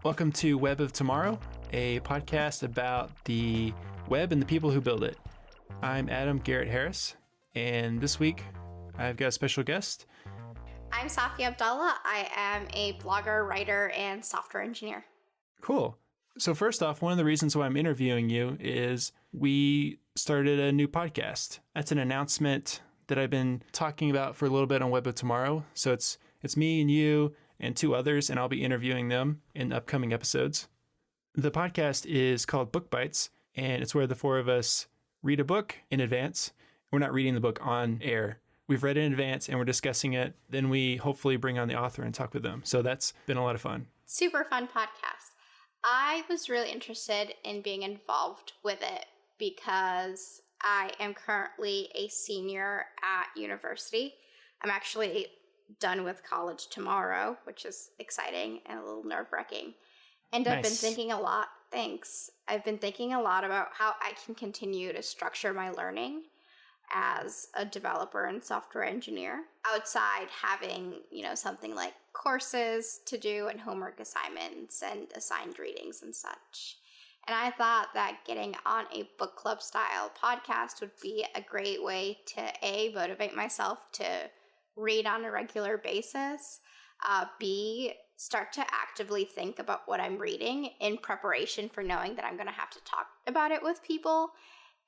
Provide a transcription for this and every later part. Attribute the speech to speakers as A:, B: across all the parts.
A: Welcome to Web of Tomorrow, a podcast about the web and the people who build it. I'm Adam Garrett Harris, and this week I've got a special guest.
B: I'm Safia Abdalla. I am a blogger, writer, and software engineer.
A: Cool. So first off, one of the reasons why I'm interviewing you is we started a new podcast. That's an announcement that I've been talking about for a little bit on Web of Tomorrow. So it's me and you and two others, and I'll be interviewing them in upcoming episodes. The podcast is called BookBytes, and it's where the four of us read a book in advance. We're not reading the book on air. We've read it in advance, and we're discussing it. Then we hopefully bring on the author and talk with them. So that's been a lot of fun.
B: Super fun podcast. I was really interested in being involved with it because I am currently a senior at university. I'm actually done with college tomorrow, which is exciting and a little nerve-wracking. And I've been thinking a lot, I've been thinking a lot about how I can continue to structure my learning as a developer and software engineer outside having, something like courses to do and homework assignments and assigned readings and such. And I thought that getting on a book club style podcast would be a great way to A, motivate myself to read on a regular basis, B, start to actively think about what I'm reading in preparation for knowing that I'm going to have to talk about it with people,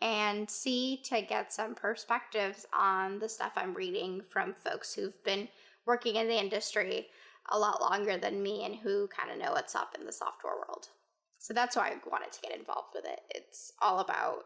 B: and C, to get some perspectives on the stuff I'm reading from folks who've been working in the industry a lot longer than me and who kind of know what's up in the software world. So that's why I wanted to get involved with it. It's all about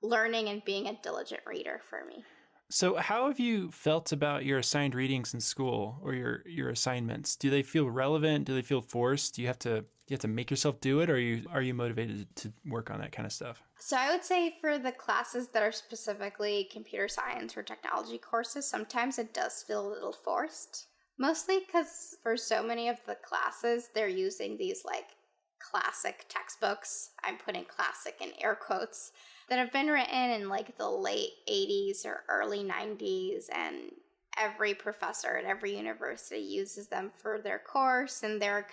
B: learning and being a diligent reader for me.
A: So how have you felt about your assigned readings in school or your assignments? Do they feel relevant? Do they feel forced? Do you have to make yourself do it, or are you motivated to work on that kind of stuff?
B: So I would say for the classes that are specifically computer science or technology courses, sometimes it does feel a little forced. Mostly because for so many of the classes, they're using these classic textbooks. I'm putting classic in air quotes, that have been written in the late 80s or early 90s, and every professor at every university uses them for their course, and they're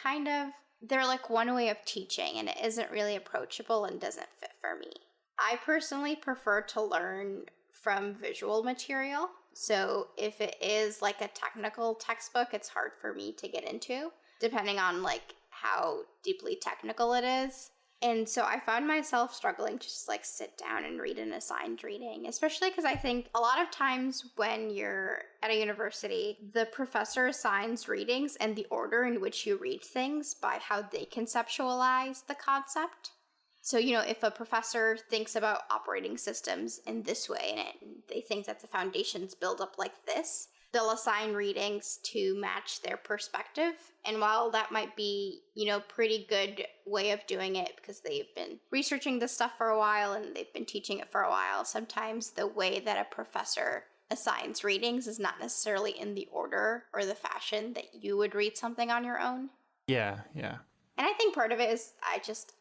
B: one way of teaching, and it isn't really approachable and doesn't fit for me. I personally prefer to learn from visual material, so if it is a technical textbook, it's hard for me to get into, depending on how deeply technical it is. And so I found myself struggling to just sit down and read an assigned reading, especially because I think a lot of times when you're at a university, the professor assigns readings and the order in which you read things by how they conceptualize the concept. So, if a professor thinks about operating systems in this way and they think that the foundations build up like this, they'll assign readings to match their perspective. And while that might be, pretty good way of doing it because they've been researching this stuff for a while and they've been teaching it for a while, sometimes the way that a professor assigns readings is not necessarily in the order or the fashion that you would read something on your own.
A: Yeah.
B: And I think part of it is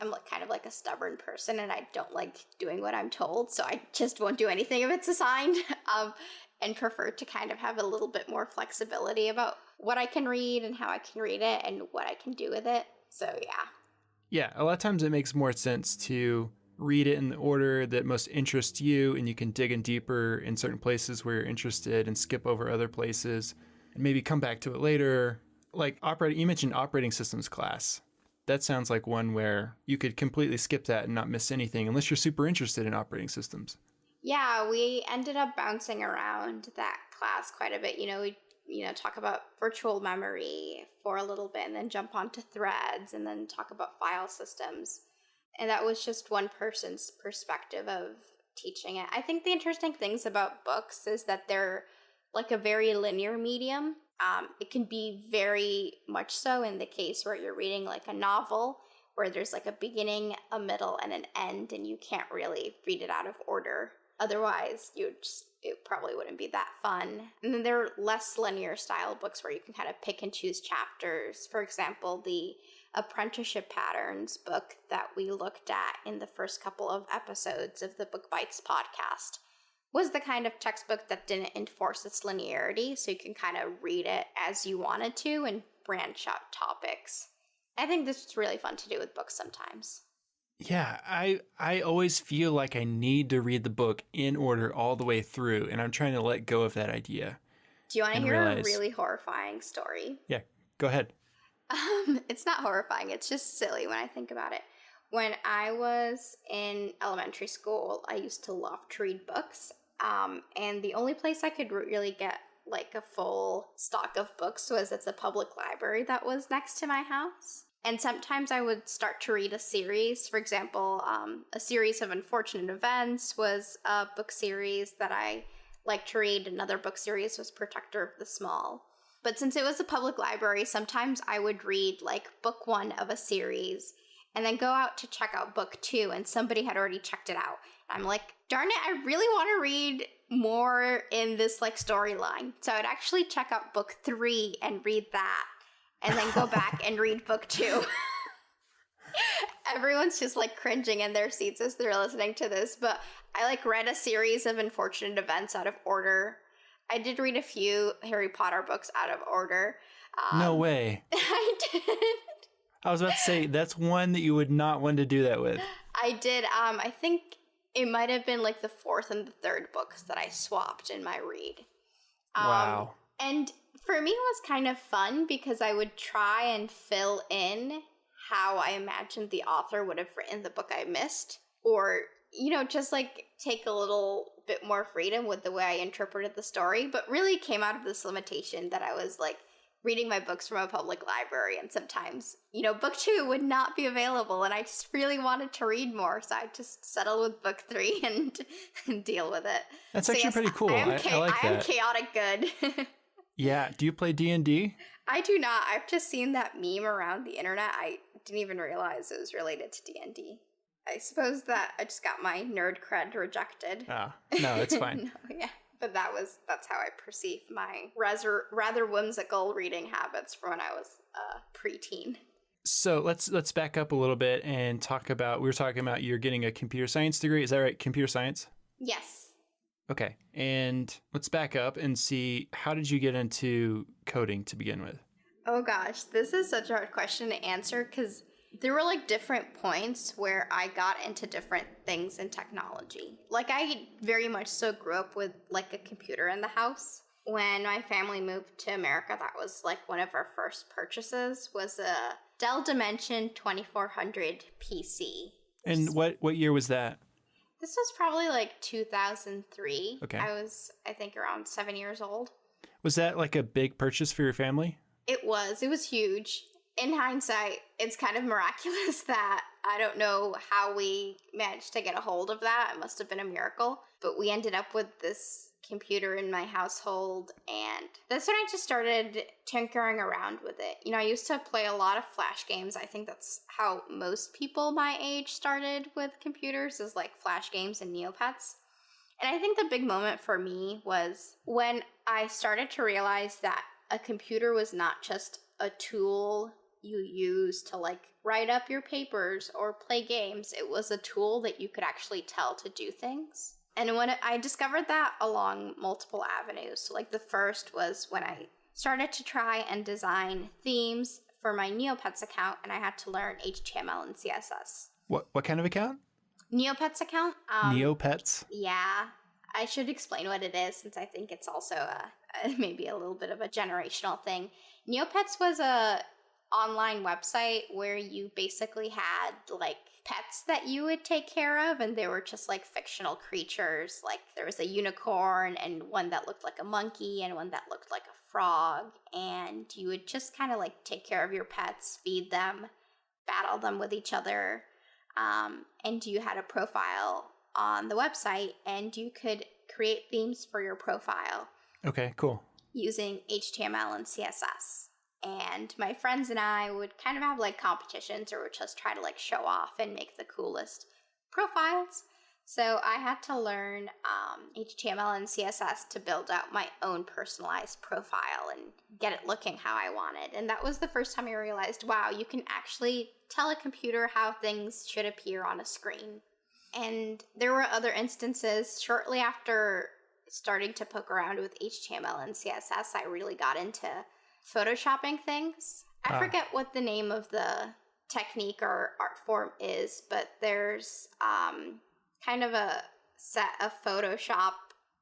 B: I'm kind of a stubborn person, and I don't like doing what I'm told, so I just won't do anything if it's assigned. And prefer to kind of have a little bit more flexibility about what I can read and how I can read it and what I can do with it. So, yeah.
A: Yeah, a lot of times it makes more sense to read it in the order that most interests you, and you can dig in deeper in certain places where you're interested and skip over other places and maybe come back to it later. You mentioned operating systems class. That sounds like one where you could completely skip that and not miss anything unless you're super interested in operating systems.
B: Yeah, we ended up bouncing around that class quite a bit. We talk about virtual memory for a little bit and then jump onto threads and then talk about file systems. And that was just one person's perspective of teaching it. I think the interesting things about books is that they're a very linear medium. It can be very much so in the case where you're reading a novel, where there's a beginning, a middle, and an end, and you can't really read it out of order. Otherwise, it probably wouldn't be that fun. And then there are less linear style books where you can kind of pick and choose chapters. For example, the apprenticeship patterns book that we looked at in the first couple of episodes of the BookBytes podcast was the kind of textbook that didn't enforce its linearity, so you can kind of read it as you wanted to and branch out topics. I think this is really fun to do with books sometimes.
A: Yeah, I always feel like I need to read the book in order all the way through, and I'm trying to let go of that idea.
B: Do you want to hear a really horrifying story?
A: Yeah, go ahead.
B: It's not horrifying. It's just silly when I think about it. When I was in elementary school, I used to love to read books. And the only place I could really get like a full stock of books was at the public library that was next to my house. And sometimes I would start to read a series. For example, a series of Unfortunate Events was a book series that I liked to read. Another book series was Protector of the Small. But since it was a public library, sometimes I would read like book 1 of a series and then go out to check out book 2, and somebody had already checked it out. I'm like, darn it, I really want to read more in this like storyline. So I'd actually check out book 3 and read that, and then go back and read book 2. Everyone's just like cringing in their seats as they're listening to this, but I like read a series of Unfortunate Events out of order. I did read a few Harry Potter books out of order.
A: No way.
B: I did.
A: I was about to say, that's one that you would not want to do that with.
B: I did. I think it might have been like the 4th and the 3rd books that I swapped in my read.
A: Wow.
B: And for me, it was kind of fun because I would try and fill in how I imagined the author would have written the book I missed. Or, you know, just like take a little bit more freedom with the way I interpreted the story. But really came out of this limitation that I was like reading my books from a public library, and sometimes, you know, book 2 would not be available, and I just really wanted to read more, so I just settled with book 3 and deal with it.
A: That's actually pretty cool. I like that.
B: I am chaotic good.
A: Yeah. Do you play D&D?
B: I do not. I've just seen that meme around the internet. I didn't even realize it was related to D&D. I suppose that I just got my nerd cred rejected.
A: No, it's fine.
B: No, yeah. But that's how I perceive my rather whimsical reading habits from when I was a preteen.
A: So let's back up a little bit and talk about, we were talking about you're getting a computer science degree. Is that right? Computer science?
B: Yes.
A: Okay. And let's back up and see, how did you get into coding to begin with?
B: Oh gosh, this is such a hard question to answer because there were like different points where I got into different things in technology. Like I very much so grew up with like a computer in the house. When my family moved to America, that was like one of our first purchases was a Dell Dimension 2400 PC.
A: And what year was that?
B: This was probably like 2003.
A: Okay.
B: I was, I think, around 7 years old.
A: Was that like a big purchase for your family?
B: It was huge. In hindsight, it's kind of miraculous that I don't know how we managed to get a hold of that. It must have been a miracle. But we ended up with this computer in my household, and that's when I just started tinkering around with it. You know, I used to play a lot of Flash games. I think that's how most people my age started with computers, is like Flash games and Neopets. And I think the big moment for me was when I started to realize that a computer was not just a tool you use to like write up your papers or play games. It was a tool that you could actually tell to do things. And when I discovered that along multiple avenues. So like the first was when I started to try and design themes for my Neopets account, and I had to learn HTML and CSS.
A: What kind of account?
B: Neopets account.
A: Neopets?
B: Yeah. I should explain what it is, since I think it's also maybe a little bit of a generational thing. Neopets was a online website where you basically had like pets that you would take care of, and they were just like fictional creatures. Like there was a unicorn and one that looked like a monkey and one that looked like a frog, and you would just kind of like take care of your pets, feed them, battle them with each other, and you had a profile on the website, and you could create themes for your profile.
A: Okay, cool. Using
B: HTML and CSS. And my friends and I would kind of have like competitions, or would just try to like show off and make the coolest profiles. So I had to learn HTML and CSS to build out my own personalized profile and get it looking how I wanted. And that was the first time I realized, wow, you can actually tell a computer how things should appear on a screen. And there were other instances. Shortly after starting to poke around with HTML and CSS, I really got into photoshopping things. I forget what the name of the technique or art form is, but there's kind of a set of Photoshop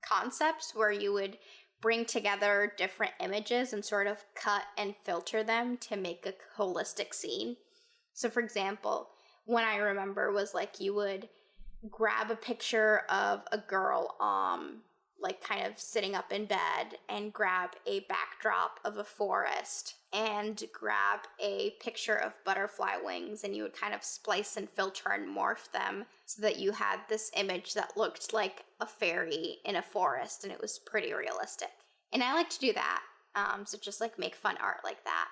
B: concepts where you would bring together different images and sort of cut and filter them to make a holistic scene. So for example, one I remember was like you would grab a picture of a girl like kind of sitting up in bed and grab a backdrop of a forest and grab a picture of butterfly wings, and you would kind of splice and filter and morph them so that you had this image that looked like a fairy in a forest, and it was pretty realistic. And I like to do that, so just like make fun art like that.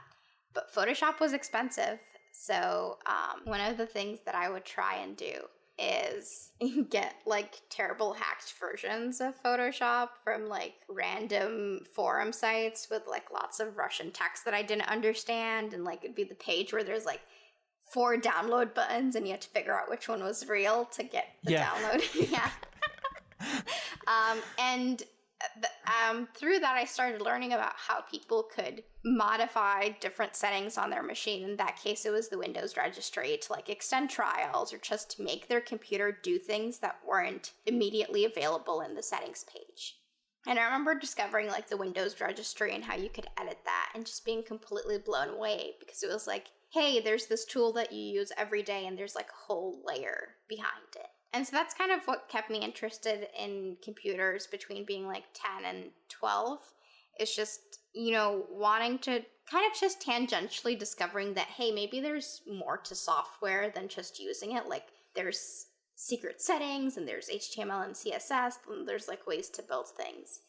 B: But Photoshop was expensive, so one of the things that I would try and do is get like terrible hacked versions of Photoshop from like random forum sites with like lots of Russian text that I didn't understand, and like it'd be the page where there's like 4 download buttons and you had to figure out which one was real to get the download. Yeah. And through that, I started learning about how people could modify different settings on their machine. In that case, it was the Windows registry to like extend trials or just to make their computer do things that weren't immediately available in the settings page. And I remember discovering like the Windows registry and how you could edit that and just being completely blown away, because it was like, hey, there's this tool that you use every day and there's like a whole layer behind it. And so that's kind of what kept me interested in computers between being like 10 and 12. It's just, you know, wanting to kind of just tangentially discovering that, hey, maybe there's more to software than just using it. Like there's secret settings and there's HTML and CSS, and there's like ways to build things.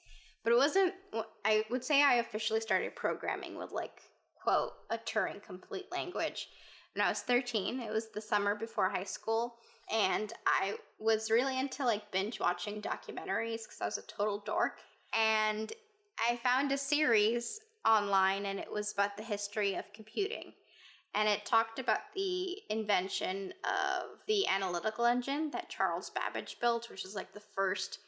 B: But it wasn't, I would say I officially started programming with like, quote, a Turing complete language when I was 13. It was the summer before high school. And I was really into like binge watching documentaries because I was a total dork. And I found a series online, and it was about the history of computing. And it talked about the invention of the analytical engine that Charles Babbage built, which is like the first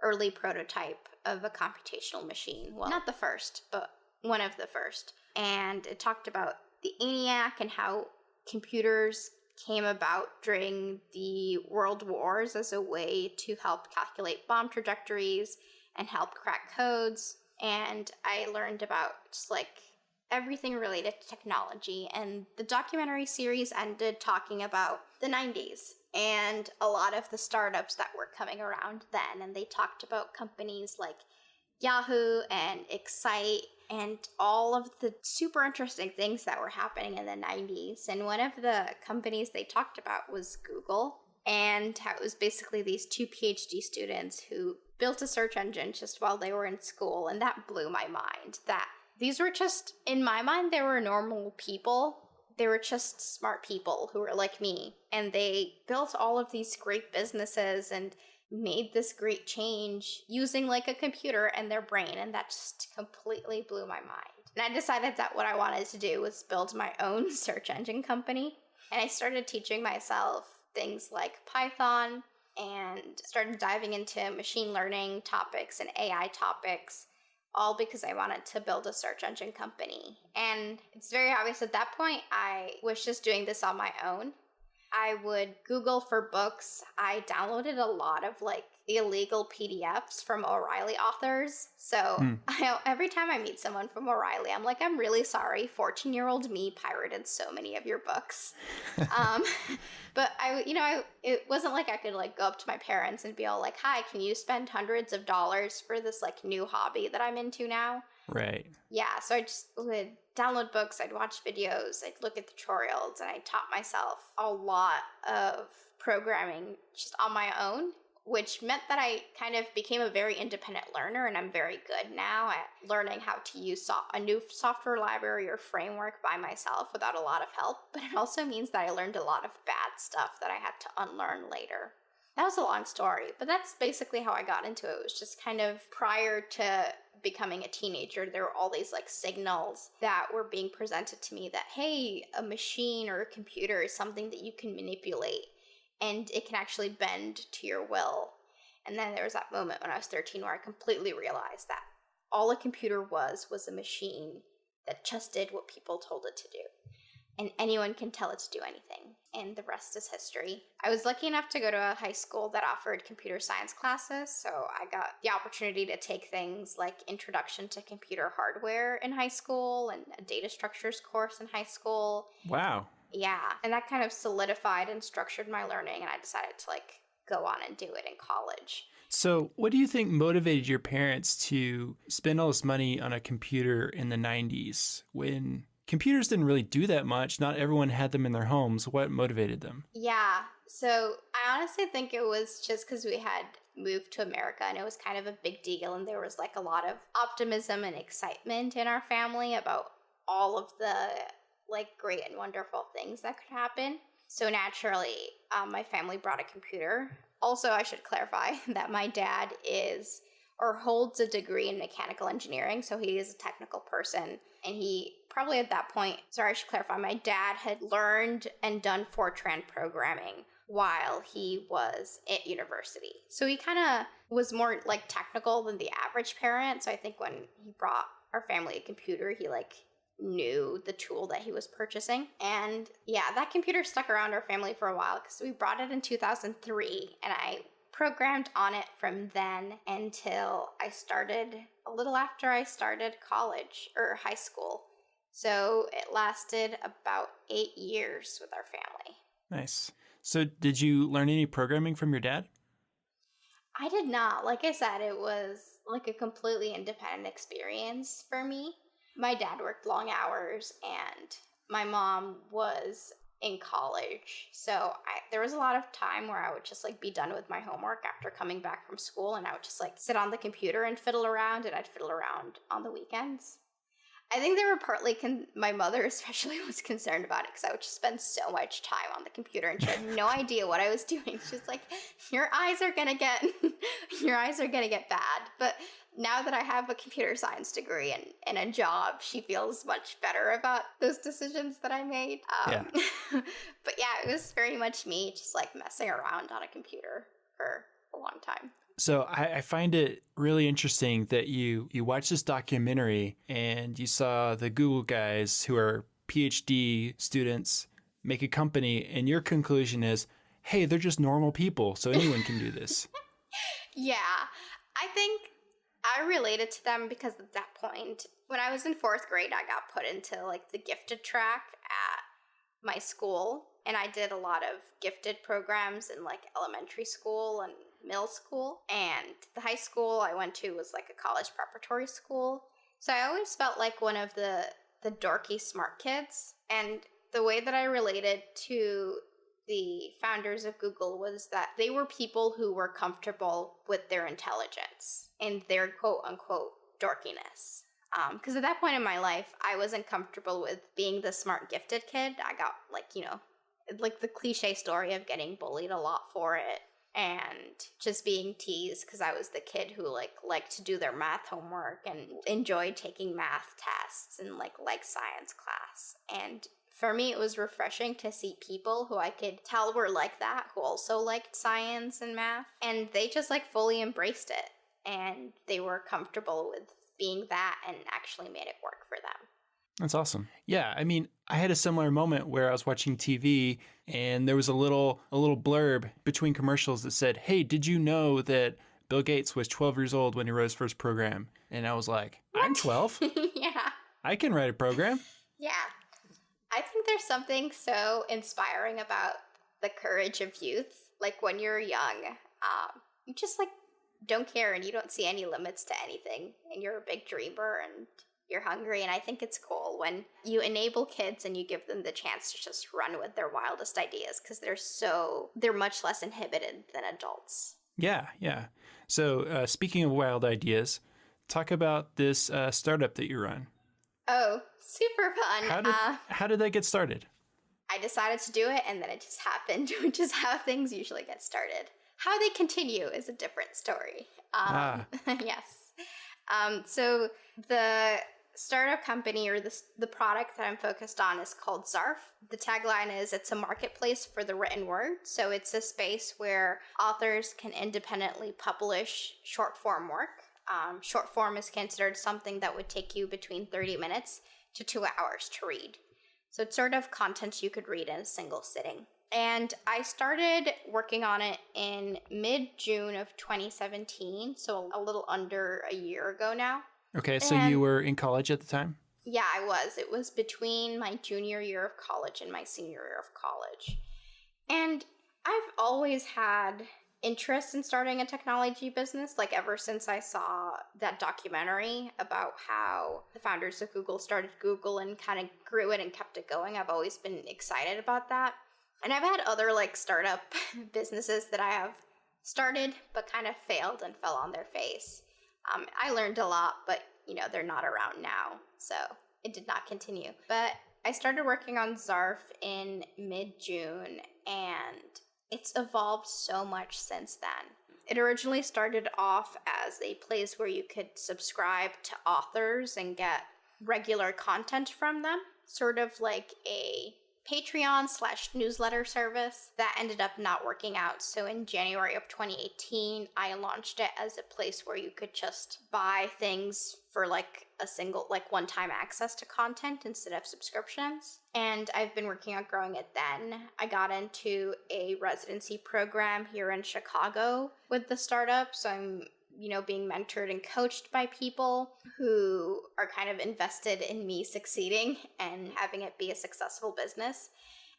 B: early prototype of a computational machine. Well, not the first, but one of the first. And it talked about the ENIAC and how computers came about during the World Wars as a way to help calculate bomb trajectories and help crack codes. And I learned about just like everything related to technology. And the documentary series ended talking about the 90s and a lot of the startups that were coming around then. And they talked about companies like Yahoo and Excite and all of the super interesting things that were happening in the 90s. And one of the companies they talked about was Google, and how it was basically these 2 PhD students who built a search engine just while they were in school. And that blew my mind, that these were just, in my mind, they were normal people. They were just smart people who were like me. And they built all of these great businesses and made this great change using like a computer and their brain, and that just completely blew my mind. And I decided that what I wanted to do was build my own search engine company, and I started teaching myself things like Python and started diving into machine learning topics and AI topics, all because I wanted to build a search engine company. And it's very obvious at that point I was just doing this on my own. I would Google for books. I downloaded a lot of like illegal PDFs from O'Reilly authors. So every time I meet someone from O'Reilly, I'm like, I'm really sorry. 14-year-old me pirated so many of your books. But it wasn't like I could like go up to my parents and be all like, hi, can you spend hundreds of dollars for this like new hobby that I'm into now?
A: Right.
B: Yeah, so I just would download books, I'd watch videos, I'd look at tutorials, and I taught myself a lot of programming just on my own, which meant that I kind of became a very independent learner, and I'm very good now at learning how to use a new software library or framework by myself without a lot of help. But it also means that I learned a lot of bad stuff that I had to unlearn later. That was a long story, but that's basically how I got into it. It was just kind of prior to becoming a teenager, there were all these like signals that were being presented to me that, hey, a machine or a computer is something that you can manipulate and it can actually bend to your will. And then there was that moment when I was 13 where I completely realized that all a computer was a machine that just did what people told it to do. And anyone can tell it to do anything. And the rest is history. I was lucky enough to go to a high school that offered computer science classes, so I got the opportunity to take things like Introduction to Computer Hardware in high school and a data structures course in high school.
A: Wow.
B: Yeah, and that kind of solidified and structured my learning, and I decided to go on and do it in college.
A: So what do you think motivated your parents to spend all this money on a computer in the 90s when computers didn't really do that much? Not everyone had them in their homes. What motivated them?
B: Yeah, so I honestly think it was just because we had moved to America and it was kind of a big deal, and there was a lot of optimism and excitement in our family about all of the great and wonderful things that could happen. So naturally, my family brought a computer. Also, I should clarify that my dad holds a degree in mechanical engineering, so he is a technical person. And he probably at that point, I should clarify, my dad had learned and done Fortran programming while he was at university. So he kind of was more technical than the average parent. So I think when he brought our family a computer, he knew the tool that he was purchasing. And yeah, that computer stuck around our family for a while because we brought it in 2003, and I programmed on it from then until a little after I started college or high school. So it lasted about 8 years with our family.
A: Nice. So did you learn any programming from your dad?
B: I did not. Like I said, it was a completely independent experience for me. My dad worked long hours and my mom was in college. So there was a lot of time where I would just be done with my homework after coming back from school, and I would just sit on the computer and fiddle around, and I'd fiddle around on the weekends. I think they were partly, my mother especially was concerned about it because I would just spend so much time on the computer and she had no idea what I was doing. She's like, your eyes are gonna get bad. But now that I have a computer science degree and a job, she feels much better about those decisions that I made.
A: Yeah.
B: But yeah, it was very much me just messing around on a computer for a long time.
A: So I find it really interesting that you watched this documentary and you saw the Google guys who are PhD students make a company, and your conclusion is, hey, they're just normal people, so anyone can do this.
B: Yeah, I think I related to them because at that point, when I was in 4th grade, I got put into the gifted track at my school, and I did a lot of gifted programs in elementary school and middle school. And the high school I went to was a college preparatory school. So I always felt like one of the dorky smart kids. And the way that I related to the founders of Google was that they were people who were comfortable with their intelligence and their quote-unquote dorkiness. Because at that point in my life, I wasn't comfortable with being the smart gifted kid. I got the cliche story of getting bullied a lot for it and just being teased because I was the kid who liked to do their math homework and enjoyed taking math tests and liked science class. And for me, it was refreshing to see people who I could tell were like that, who also liked science and math, and they just fully embraced it, and they were comfortable with being that and actually made it work for them.
A: That's awesome. Yeah, I mean, I had a similar moment where I was watching TV and there was a little blurb between commercials that said, hey, did you know that Bill Gates was 12 years old when he wrote his first program? And I was like, I'm 12.
B: Yeah.
A: I can write a program.
B: Yeah. I think there's something so inspiring about the courage of youth. When you're young, you just don't care and you don't see any limits to anything. And you're a big dreamer and you're hungry, and I think it's cool when you enable kids and you give them the chance to just run with their wildest ideas because they're much less inhibited than adults.
A: Yeah. So speaking of wild ideas, talk about this startup that you run.
B: Oh, super fun.
A: How did that get started?
B: I decided to do it, and then it just happened, which is how things usually get started. How they continue is a different story. Yes. So the startup company or the product that I'm focused on is called Zarf. The tagline is, it's a marketplace for the written word. So it's a space where authors can independently publish short form work. Short form is considered something that would take you between 30 minutes to 2 hours to read. So it's sort of content you could read in a single sitting. And I started working on it in mid-June of 2017, so a little under a year ago now.
A: Okay, so you were in college at the time?
B: Yeah, I was. It was between my junior year of college and my senior year of college. And I've always had interest in starting a technology business, like ever since I saw that documentary about how the founders of Google started Google and kind of grew it and kept it going. I've always been excited about that. And I've had other like startup businesses that I have started but kind of failed and fell on their face. I learned a lot, but they're not around now, so it did not continue. But I started working on Zarf in mid-June, and it's evolved so much since then. It originally started off as a place where you could subscribe to authors and get regular content from them, sort of like a Patreon/newsletter service. That ended up not working out. So in January of 2018, I launched it as a place where you could just buy things for like a single, like one-time access to content instead of subscriptions. And I've been working on growing it then. I got into a residency program here in Chicago with the startup. So I'm being mentored and coached by people who are kind of invested in me succeeding and having it be a successful business.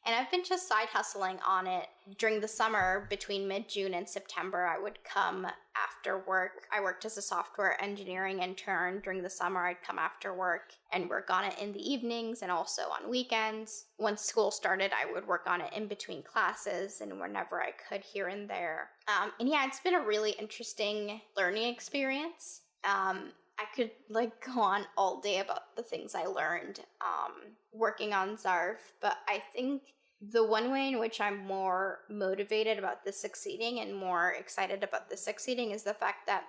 B: And I've been just side hustling on it. During the summer, between mid-June and September, I would come after work. I worked as a software engineering intern. During the summer, I'd come after work and work on it in the evenings and also on weekends. Once school started, I would work on it in between classes and whenever I could here and there. And yeah, it's been a really interesting learning experience. I could go on all day about the things I learned working on Zarf, but I think the one way in which I'm more motivated about this succeeding and more excited about this succeeding is the fact that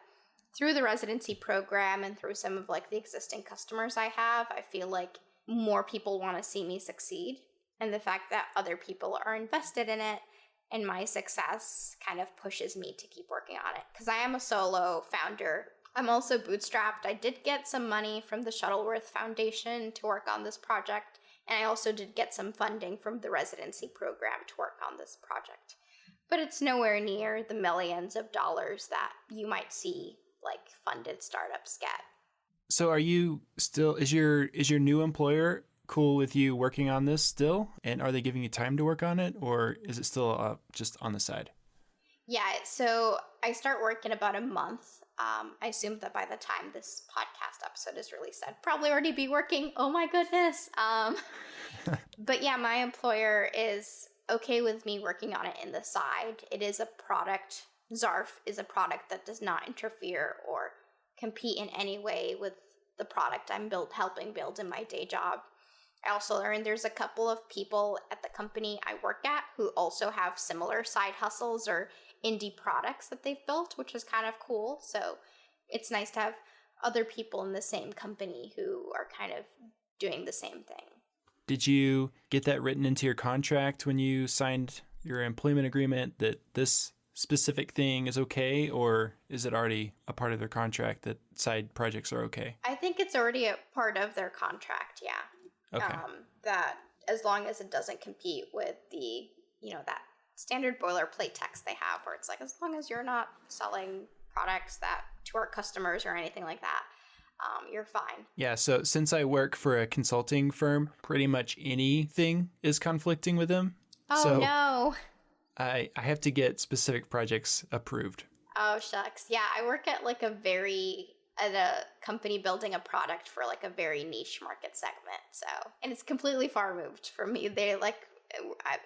B: through the residency program and through some of the existing customers I have, I feel like more people want to see me succeed. And the fact that other people are invested in it and my success kind of pushes me to keep working on it. Because I am a solo founder. I'm also bootstrapped. I did get some money from the Shuttleworth Foundation to work on this project. And I also did get some funding from the residency program to work on this project. But it's nowhere near the millions of dollars that you might see funded startups get.
A: So are you still, is your new employer cool with you working on this still? And are they giving you time to work on it, or is it still just on the side?
B: Yeah, so I start work in about a month. I assume that by the time this podcast episode is released, I'd probably already be working. Oh my goodness. But yeah, my employer is okay with me working on it in the side. It is a product. Zarf is a product that does not interfere or compete in any way with the product I'm helping build in my day job. I also learned there's a couple of people at the company I work at who also have similar side hustles or indie products that they've built, which is kind of cool. So it's nice to have other people in the same company who are kind of doing the same thing.
A: Did you get that written into your contract when you signed your employment agreement that this specific thing is okay, or is it already a part of their contract that side projects are okay?
B: I think it's already a part of their contract, yeah.
A: Okay.
B: That as long as it doesn't compete with the, that standard boilerplate text they have where it's as long as you're not selling products that to our customers or anything like that, you're fine.
A: Yeah, so since I work for a consulting firm, pretty much anything is conflicting with them.
B: Oh,
A: so
B: no.
A: I have to get specific projects approved.
B: Oh, shucks. Yeah, I work at at a company building a product for a very niche market segment. So, and it's completely far removed from me. They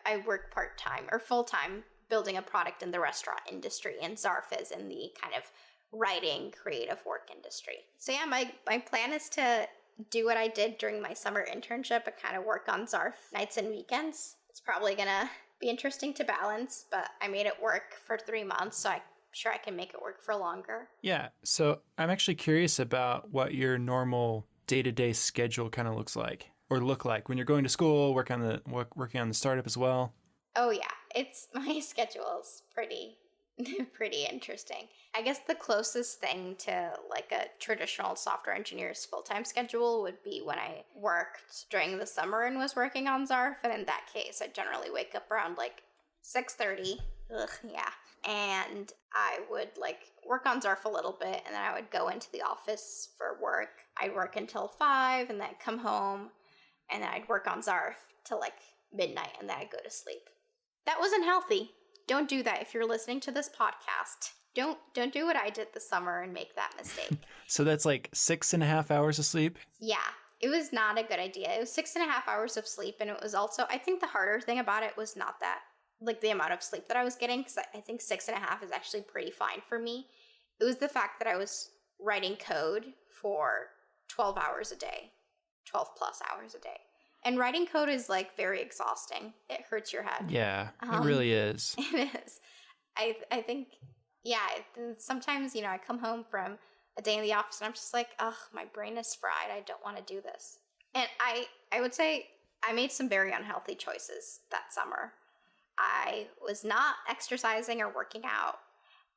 B: I work part-time or full-time building a product in the restaurant industry, and Zarf is in the kind of writing creative work industry. So yeah, my plan is to do what I did during my summer internship and kind of work on Zarf nights and weekends. It's probably gonna be interesting to balance, but I made it work for 3 months, so I'm sure I can make it work for longer.
A: Yeah, so I'm actually curious about what your normal day-to-day schedule kind of looks like, or look like when you're going to school, working on the startup as well.
B: Oh yeah, my schedule's pretty Pretty interesting. I guess the closest thing to like a traditional software engineer's full-time schedule would be when I worked during the summer and was working on Zarf. And in that case, I generally wake up around like 6:30. Ugh, yeah. And I would like work on Zarf a little bit, and then I would go into the office for work. I'd work until 5, and then I'd come home, and then I'd work on Zarf till like midnight, and then I'd go to sleep. That wasn't healthy. Don't do that. If you're listening to this podcast, don't do what I did this summer and make that mistake.
A: So that's like 6.5 hours of sleep?
B: Yeah, it was not a good idea. It was 6.5 hours of sleep, and it was also, I think the harder thing about it was not that, like the amount of sleep that I was getting, because I think 6.5 is actually pretty fine for me. It was the fact that I was writing code for 12 hours a day, 12 plus hours a day. And writing code is like very exhausting. It hurts your head.
A: Yeah, it really is.
B: It is. I think, yeah, sometimes, I come home from a day in the office and I'm just like, ugh, my brain is fried. I don't want to do this. And I would say I made some very unhealthy choices that summer. I was not exercising or working out.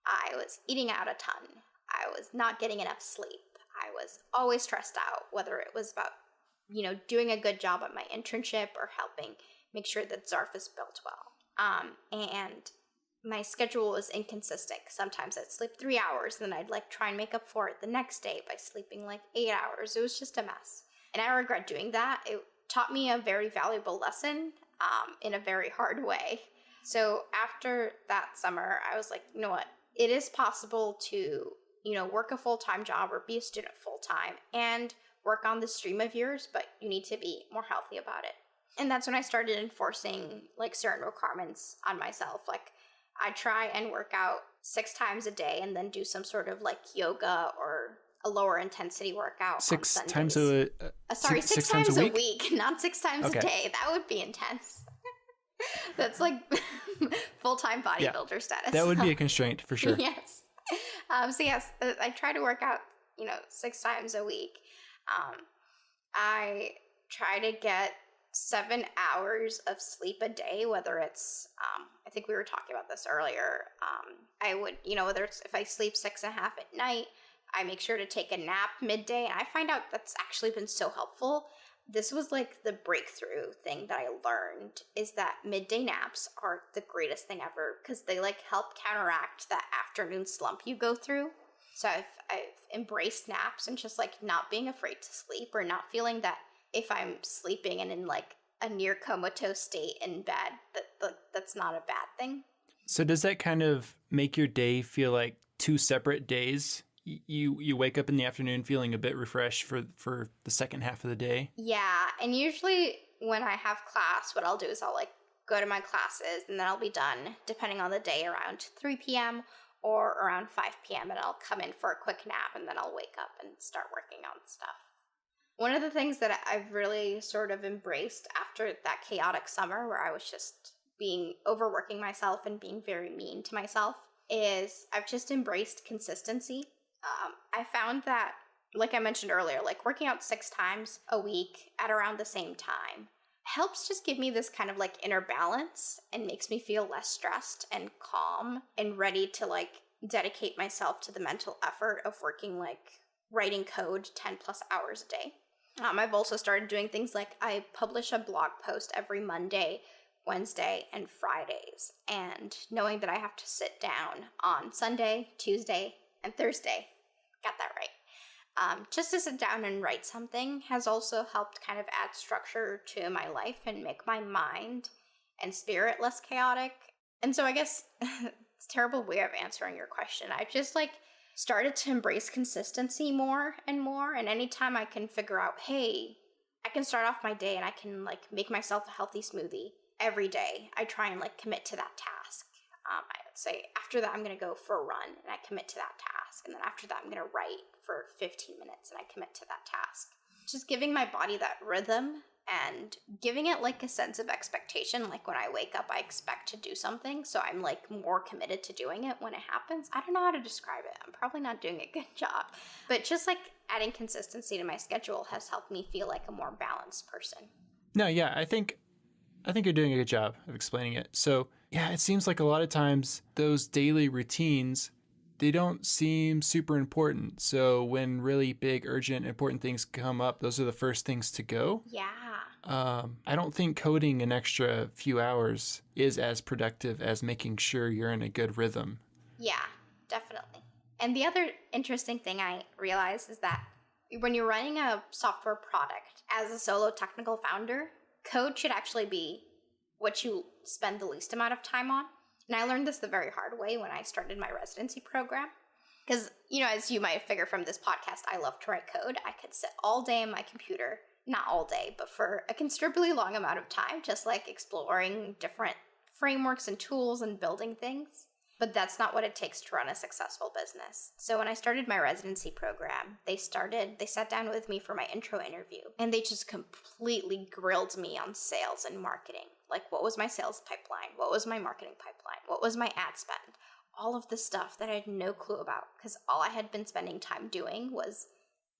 B: I was eating out a ton. I was not getting enough sleep. I was always stressed out, whether it was about doing a good job at my internship or helping make sure that Zarf is built well. And my schedule was inconsistent. Sometimes I'd sleep 3 hours, and then I'd like try and make up for it the next day by sleeping like 8 hours. It was just a mess. And I regret doing that. It taught me a very valuable lesson in a very hard way. So after that summer, I was like, you know what? It is possible to, work a full-time job or be a student full-time and work on the stream of yours, but you need to be more healthy about it. And that's when I started enforcing like certain requirements on myself. Like I try and work out 6 times a day and then do some sort of like yoga or a lower intensity workout.
A: 6
B: on
A: times
B: Sundays. Six times a
A: week?
B: week, not 6 times a day. That would be intense. That's like full-time bodybuilder status.
A: That would be a constraint for sure.
B: Yes. So yes, I try to work out, 6 times a week. I try to get 7 hours of sleep a day, whether it's, I think we were talking about this earlier. I would, whether it's if I sleep 6.5 at night, I make sure to take a nap midday. And I find out that's actually been so helpful. This was like the breakthrough thing that I learned, is that midday naps are the greatest thing ever because they like help counteract that afternoon slump you go through. So I've embraced naps and just like not being afraid to sleep, or not feeling that if I'm sleeping and in like a near comatose state in bed, that's not a bad thing.
A: So does that kind of make your day feel like 2 separate days? You wake up in the afternoon feeling a bit refreshed for the second half of the day? Yeah,
B: and usually when I have class, what I'll do is I'll like go to my classes and then I'll be done, depending on the day, around 3 p.m. or around 5 p.m. and I'll come in for a quick nap and then I'll wake up and start working on stuff. One of the things that I've really sort of embraced after that chaotic summer where I was just overworking myself and being very mean to myself is I've just embraced consistency. I found that, like I mentioned earlier, like working out 6 times a week at around the same time helps just give me this kind of like inner balance and makes me feel less stressed and calm and ready to like dedicate myself to the mental effort of working, like writing code 10 plus hours a day. I've also started doing things like I publish a blog post every Monday, Wednesday, and Fridays. And knowing that I have to sit down on Sunday, Tuesday, and Thursday, got that right, just to sit down and write something has also helped kind of add structure to my life and make my mind and spirit less chaotic. And so I guess it's a terrible way of answering your question. I've just like started to embrace consistency more and more. And anytime I can figure out, hey, I can start off my day and I can like make myself a healthy smoothie every day, I try and like commit to that task. I would say after that, I'm going to go for a run and I commit to that task. And then after that, I'm going to write for 15 minutes and I commit to that task. Just giving my body that rhythm and giving it like a sense of expectation. Like when I wake up, I expect to do something. So I'm like more committed to doing it when it happens. I don't know how to describe it. I'm probably not doing a good job. But just like adding consistency to my schedule has helped me feel like a more balanced person.
A: No, yeah, I think I think you're doing a good job of explaining it. So, yeah, it seems like a lot of times those daily routines, they don't seem super important. So when really big, urgent, important things come up, those are the first things to go.
B: Yeah.
A: I don't think coding an extra few hours is as productive as making sure you're in a good rhythm.
B: Yeah, definitely. And the other interesting thing I realized is that when you're running a software product as a solo technical founder, code should actually be what you spend the least amount of time on. And I learned this the very hard way when I started my residency program. Because, as you might figure from this podcast, I love to write code. I could sit all day on my computer, not all day, but for a considerably long amount of time, just like exploring different frameworks and tools and building things. But that's not what it takes to run a successful business. So when I started my residency program, they sat down with me for my intro interview, and they just completely grilled me on sales and marketing. Like, what was my sales pipeline? What was my marketing pipeline? What was my ad spend? All of this stuff that I had no clue about, because all I had been spending time doing was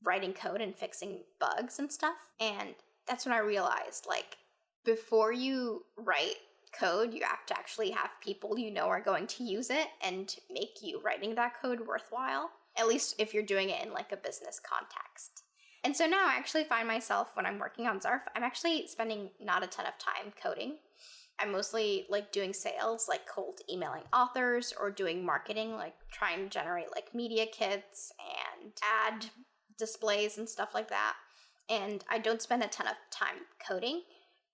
B: writing code and fixing bugs and stuff. And that's when I realized, like, before you write code, you have to actually have people are going to use it and make you writing that code worthwhile, at least if you're doing it in like a business context. And so now I actually find myself, when I'm working on Zarf, I'm actually spending not a ton of time coding. I'm mostly like doing sales, like cold emailing authors, or doing marketing, like trying to generate like media kits and ad displays and stuff like that. And I don't spend a ton of time coding.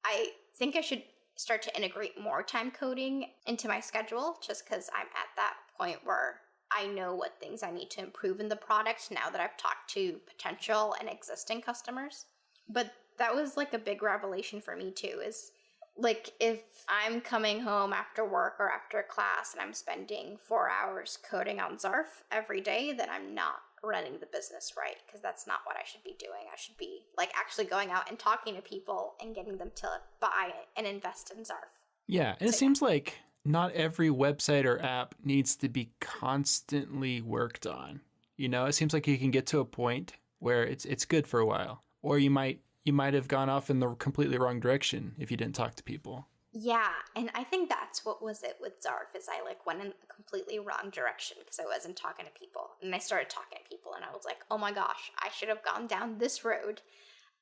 B: I think I should start to integrate more time coding into my schedule, just because I'm at that point where I know what things I need to improve in the product now that I've talked to potential and existing customers. But that was like a big revelation for me too, is like, if I'm coming home after work or after class and I'm spending 4 hours coding on Zarf every day, then I'm not running the business right, because that's not what I should be doing. I should be like actually going out and talking to people and getting them to buy and invest in Zarf.
A: Yeah, and it seems like not every website or app needs to be constantly worked on. It seems like you can get to a point where it's good for a while, or you might have gone off in the completely wrong direction if you didn't talk to people.
B: Yeah, and I think that's what was it with Zarf, is I like went in a completely wrong direction because I wasn't talking to people. And I started talking to people and I was like, oh my gosh, I should have gone down this road.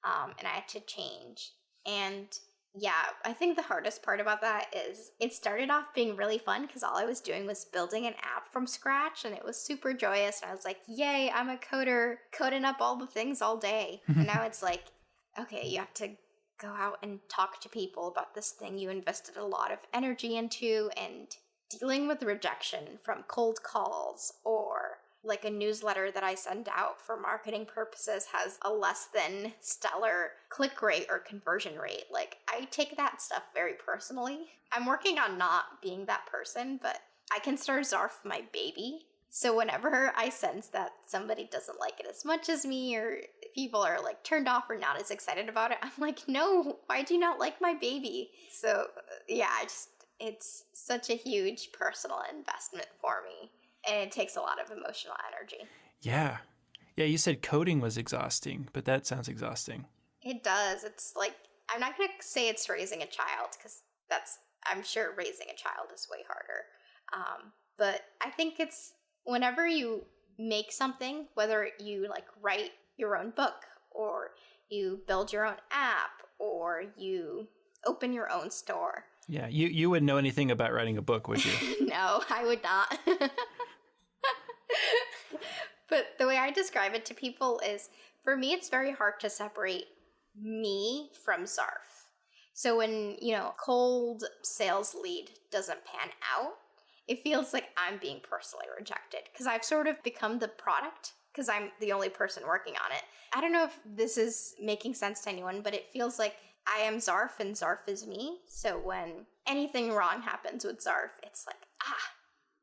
B: And I had to change. And yeah, I think the hardest part about that is it started off being really fun because all I was doing was building an app from scratch, and it was super joyous. And I was like, yay, I'm a coder, coding up all the things all day. And now it's like, okay, you have to go out and talk to people about this thing you invested a lot of energy into, and dealing with rejection from cold calls, or like a newsletter that I send out for marketing purposes has a less than stellar click rate or conversion rate. Like, I take that stuff very personally. I'm working on not being that person, but I consider Zarf my baby. So whenever I sense that somebody doesn't like it as much as me, or people are like turned off or not as excited about it, I'm like, no, why do you not like my baby? So yeah, it's such a huge personal investment for me, and it takes a lot of emotional energy.
A: Yeah, you said coding was exhausting, but that sounds exhausting.
B: It does. It's like, I'm not going to say it's raising a child, because I'm sure raising a child is way harder. But I think it's, whenever you make something, whether you like write your own book, or you build your own app, or you open your own store.
A: Yeah, you wouldn't know anything about writing a book, would you?
B: No, I would not. But the way I describe it to people is, for me, it's very hard to separate me from Zarf. So when, cold sales lead doesn't pan out, it feels like I'm being personally rejected, because I've sort of become the product, because I'm the only person working on it. I don't know if this is making sense to anyone, but it feels like I am Zarf and Zarf is me. So when anything wrong happens with Zarf, it's like,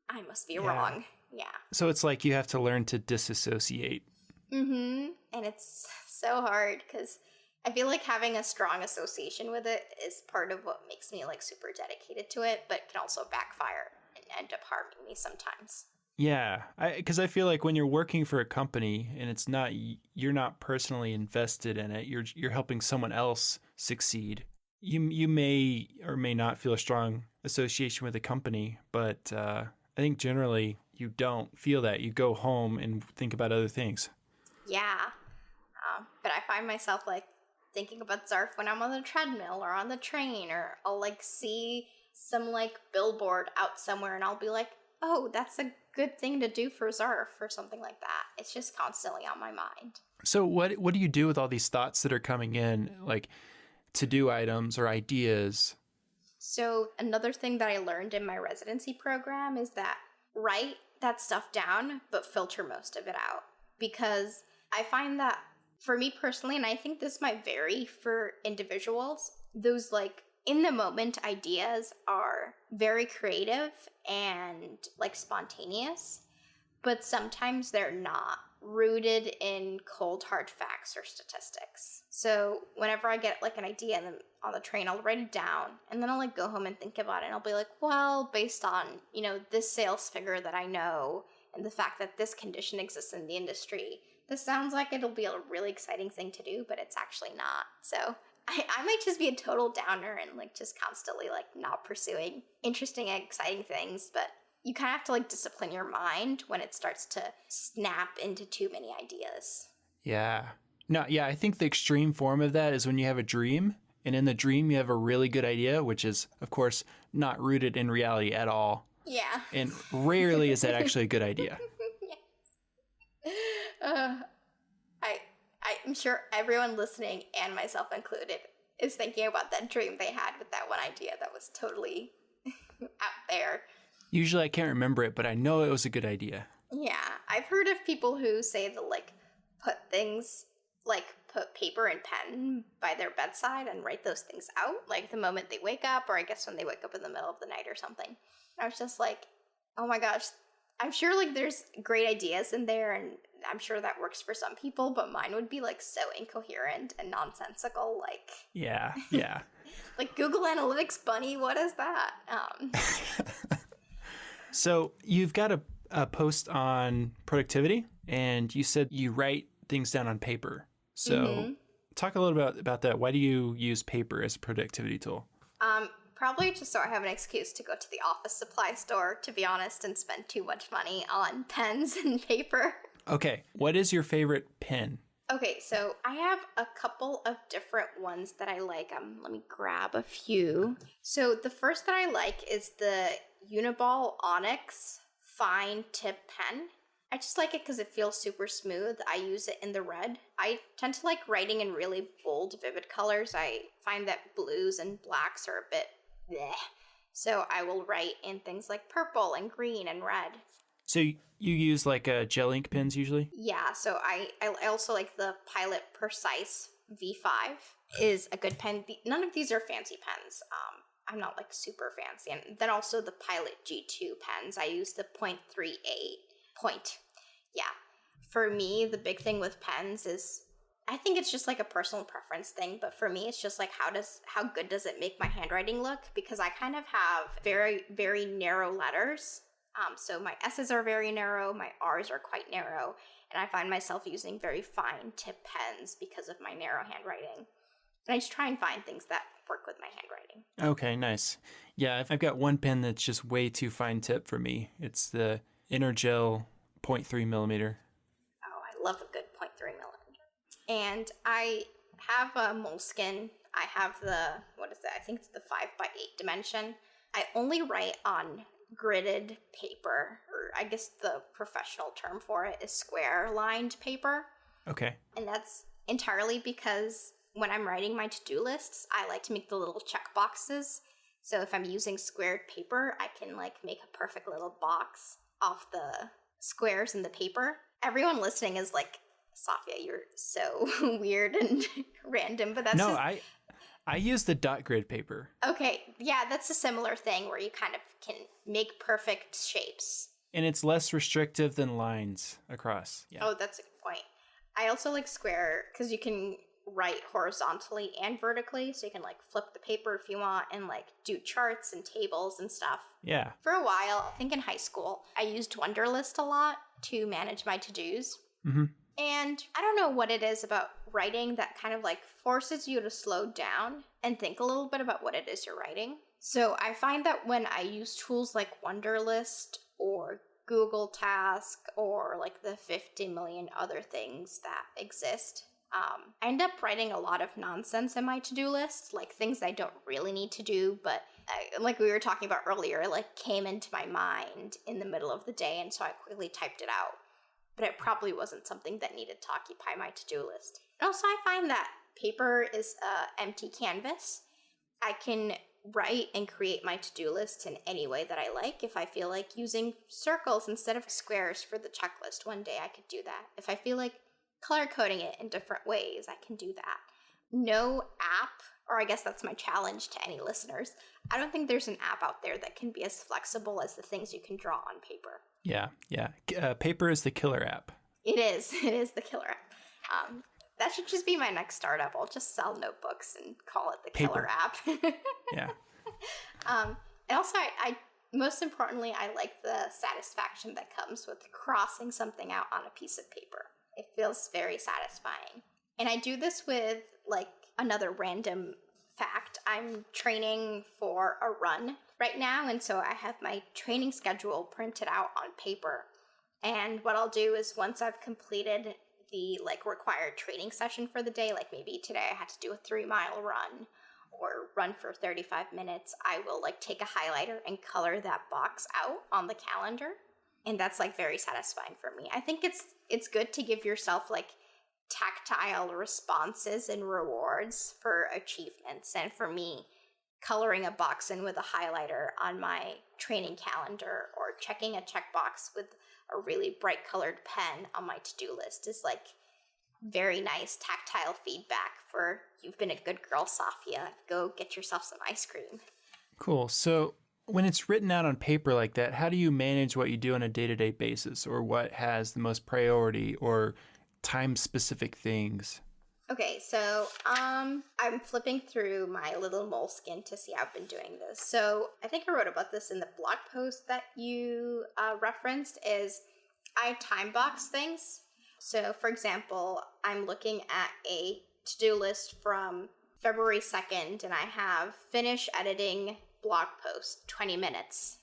B: I must be wrong. Yeah.
A: So it's like you have to learn to disassociate.
B: Mm-hmm. And it's so hard, because I feel like having a strong association with it is part of what makes me like super dedicated to it, but can also backfire and end up harming me sometimes.
A: Yeah, because I feel like when you're working for a company and you're not personally invested in it, you're helping someone else succeed. you may or may not feel a strong association with the company, but I think generally you don't feel that. You go home and think about other things.
B: Yeah. But I find myself like thinking about Zarf when I'm on the treadmill or on the train, or I'll like see some like billboard out somewhere and I'll be like, oh, that's a good thing to do for Zarf or something like that. It's just constantly on my mind.
A: So what do you do with all these thoughts that are coming in, like to-do items or ideas?
B: So another thing that I learned in my residency program is that write that stuff down, but filter most of it out. Because I find that for me personally, and I think this might vary for individuals, those like in the moment ideas are very creative and like spontaneous, but sometimes they're not rooted in cold hard facts or statistics. So whenever I get like an idea on the train, I'll write it down and then I'll like go home and think about it, and I'll be like, well, based on, you know, this sales figure that I know and the fact that this condition exists in the industry, this sounds like it'll be a really exciting thing to do, but it's actually not. So I might just be a total downer and like just constantly like not pursuing interesting and exciting things, but you kind of have to like discipline your mind when it starts to snap into too many ideas.
A: Yeah. No, yeah, I think the extreme form of that is when you have a dream, and in the dream you have a really good idea, which is, of course, not rooted in reality at all.
B: Yeah.
A: And rarely is that actually a good idea.
B: I'm sure everyone listening, and myself included, is thinking about that dream they had with that one idea that was totally out there.
A: Usually I can't remember it, but I know it was a good idea.
B: Yeah, I've heard of people who say they'll like put paper and pen by their bedside and write those things out, like the moment they wake up, or I guess when they wake up in the middle of the night or something. I was just like, oh my gosh, I'm sure like there's great ideas in there, and I'm sure that works for some people, but mine would be like so incoherent and nonsensical. Like,
A: yeah.
B: like Google Analytics bunny, what is that?
A: So you've got a post on productivity, and you said you write things down on paper. So talk a little bit about that. Why do you use paper as a productivity tool?
B: Probably just so I have an excuse to go to the office supply store, to be honest, and spend too much money on pens and paper.
A: Okay, what is your favorite pen?
B: Okay, so I have a couple of different ones that I like. Let me grab a few. So the first that I like is the Uni-ball Onyx fine tip pen. I just like it because it feels super smooth. I use it in the red. I tend to like writing in really bold, vivid colors. I find that blues and blacks are a bit bleh. So I will write in things like purple and green and red.
A: So you use like gel ink pens usually?
B: Yeah, so I also like the Pilot Precise V5 is a good pen. None of these are fancy pens. I'm not like super fancy. And then also the Pilot G2 pens. I use the 0.38 point. Yeah. For me, the big thing with pens is, I think it's just like a personal preference thing, but for me, it's just like how good does it make my handwriting look? Because I kind of have very, very narrow letters. So my S's are very narrow, my R's are quite narrow, and I find myself using very fine tip pens because of my narrow handwriting. And I just try and find things that work with my handwriting.
A: Okay, nice. Yeah, I've got one pen that's just way too fine tip for me. It's the Energel 0.3 millimeter.
B: Oh, I love a good 0.3 millimeter. And I have a Moleskine. I have what is it? I think it's the 5x8 dimension. I only write on gridded paper, or I guess the professional term for it is square lined paper.
A: Okay.
B: And that's entirely because when I'm writing my to-do lists, I like to make the little check boxes. So if I'm using squared paper, I can like make a perfect little box off the squares in the paper. Everyone listening is like, Safia, you're so weird and random, but that's
A: I use the dot grid paper.
B: Okay, yeah, that's a similar thing where you kind of can make perfect shapes.
A: And it's less restrictive than lines across. Yeah.
B: Oh, that's a good point. I also like square because you can write horizontally and vertically, so you can like flip the paper if you want and like do charts and tables and stuff.
A: Yeah.
B: For a while, I think in high school, I used Wunderlist a lot to manage my to-dos.
A: Mm-hmm.
B: And I don't know what it is about writing that kind of like forces you to slow down and think a little bit about what it is you're writing. So I find that when I use tools like Wunderlist or Google Task or like the 50 million other things that exist, I end up writing a lot of nonsense in my to-do list, like things I don't really need to do, but like we were talking about earlier, it like came into my mind in the middle of the day, and so I quickly typed it out. But it probably wasn't something that needed to occupy my to-do list. And also I find that paper is an empty canvas. I can write and create my to-do list in any way that I like. If I feel like using circles instead of squares for the checklist one day, I could do that. If I feel like color coding it in different ways, I can do that. No app, or I guess that's my challenge to any listeners, I don't think there's an app out there that can be as flexible as the things you can draw on paper.
A: Yeah. Paper is the killer app.
B: It is the killer app. That should just be my next startup. I'll just sell notebooks and call it the killer app.
A: Yeah.
B: And also, I most importantly, I like the satisfaction that comes with crossing something out on a piece of paper. It feels very satisfying. And I do this with, like, another random fact. I'm training for a run right now, and so I have my training schedule printed out on paper. And what I'll do is once I've completed the, like, required training session for the day, like maybe today I had to do a 3-mile run or run for 35 minutes, I will, like, take a highlighter and color that box out on the calendar. And that's, like, very satisfying for me. I think it's good to give yourself, like, tactile responses and rewards for achievements. And for me, coloring a box in with a highlighter on my training calendar or checking a checkbox with a really bright colored pen on my to-do list is, like, very nice tactile feedback for you've been a good girl, Safia. Go get yourself some ice cream.
A: Cool. So when it's written out on paper like that, how do you manage what you do on a day-to-day basis, or what has the most priority or time-specific things?
B: Okay, so I'm flipping through my little moleskin to see how I've been doing this. So I think I wrote about this in the blog post that you referenced, is I time box things. So for example, I'm looking at a to-do list from February 2nd, and I have finish editing blog post, 20 minutes.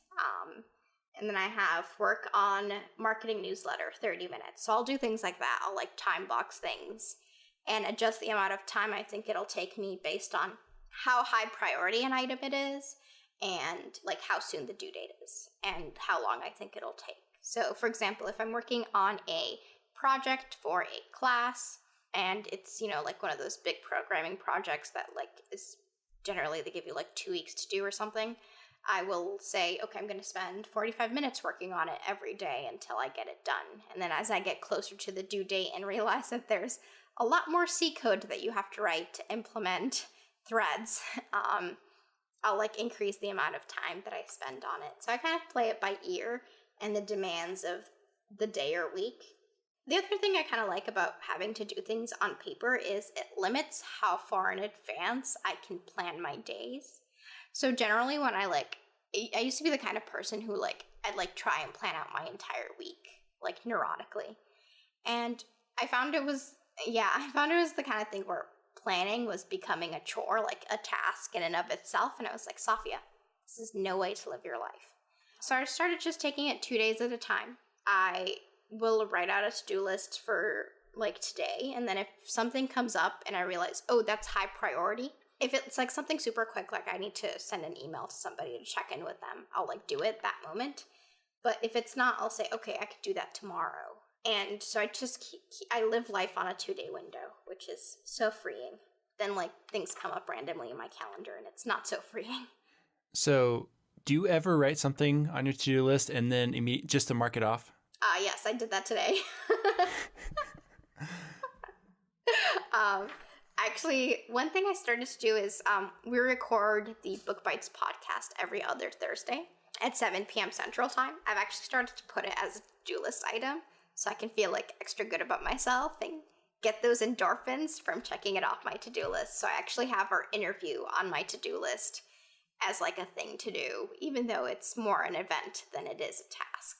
B: And then I have work on marketing newsletter, 30 minutes. So I'll do things like that. I'll, like, time box things and adjust the amount of time I think it'll take me based on how high priority an item it is and, like, how soon the due date is and how long I think it'll take. So for example, if I'm working on a project for a class and it's, you know, like one of those big programming projects that, like, is generally they give you like 2 weeks to do or something, I will say, okay, I'm going to spend 45 minutes working on it every day until I get it done. And then as I get closer to the due date and realize that there's a lot more C code that you have to write to implement threads, I'll, like, increase the amount of time that I spend on it. So I kind of play it by ear and the demands of the day or week. The other thing I kind of like about having to do things on paper is it limits how far in advance I can plan my days. So generally when I used to be the kind of person who, like, I'd, like, try and plan out my entire week, like, neurotically. And I found it was the kind of thing where planning was becoming a chore, like a task in and of itself. And I was like, Safia, this is no way to live your life. So I started just taking it 2 days at a time. I will write out a to-do list for, like, today, and then if something comes up and I realize, oh, that's high priority, if it's, like, something super quick, like I need to send an email to somebody to check in with them, I'll, like, do it that moment. But if it's not, I'll say, okay, I could do that tomorrow. And so I just I live life on a 2-day window, which is so freeing. Then, like, things come up randomly in my calendar and it's not so freeing.
A: So do you ever write something on your to-do list and then just to mark it off?
B: Yes, I did that today. Actually, one thing I started to do is we record the BookBytes podcast every other Thursday at 7 p.m. Central Time. I've actually started to put it as a to-do list item so I can feel, like, extra good about myself and get those endorphins from checking it off my to-do list. So I actually have our interview on my to-do list as, like, a thing to do, even though it's more an event than it is a task.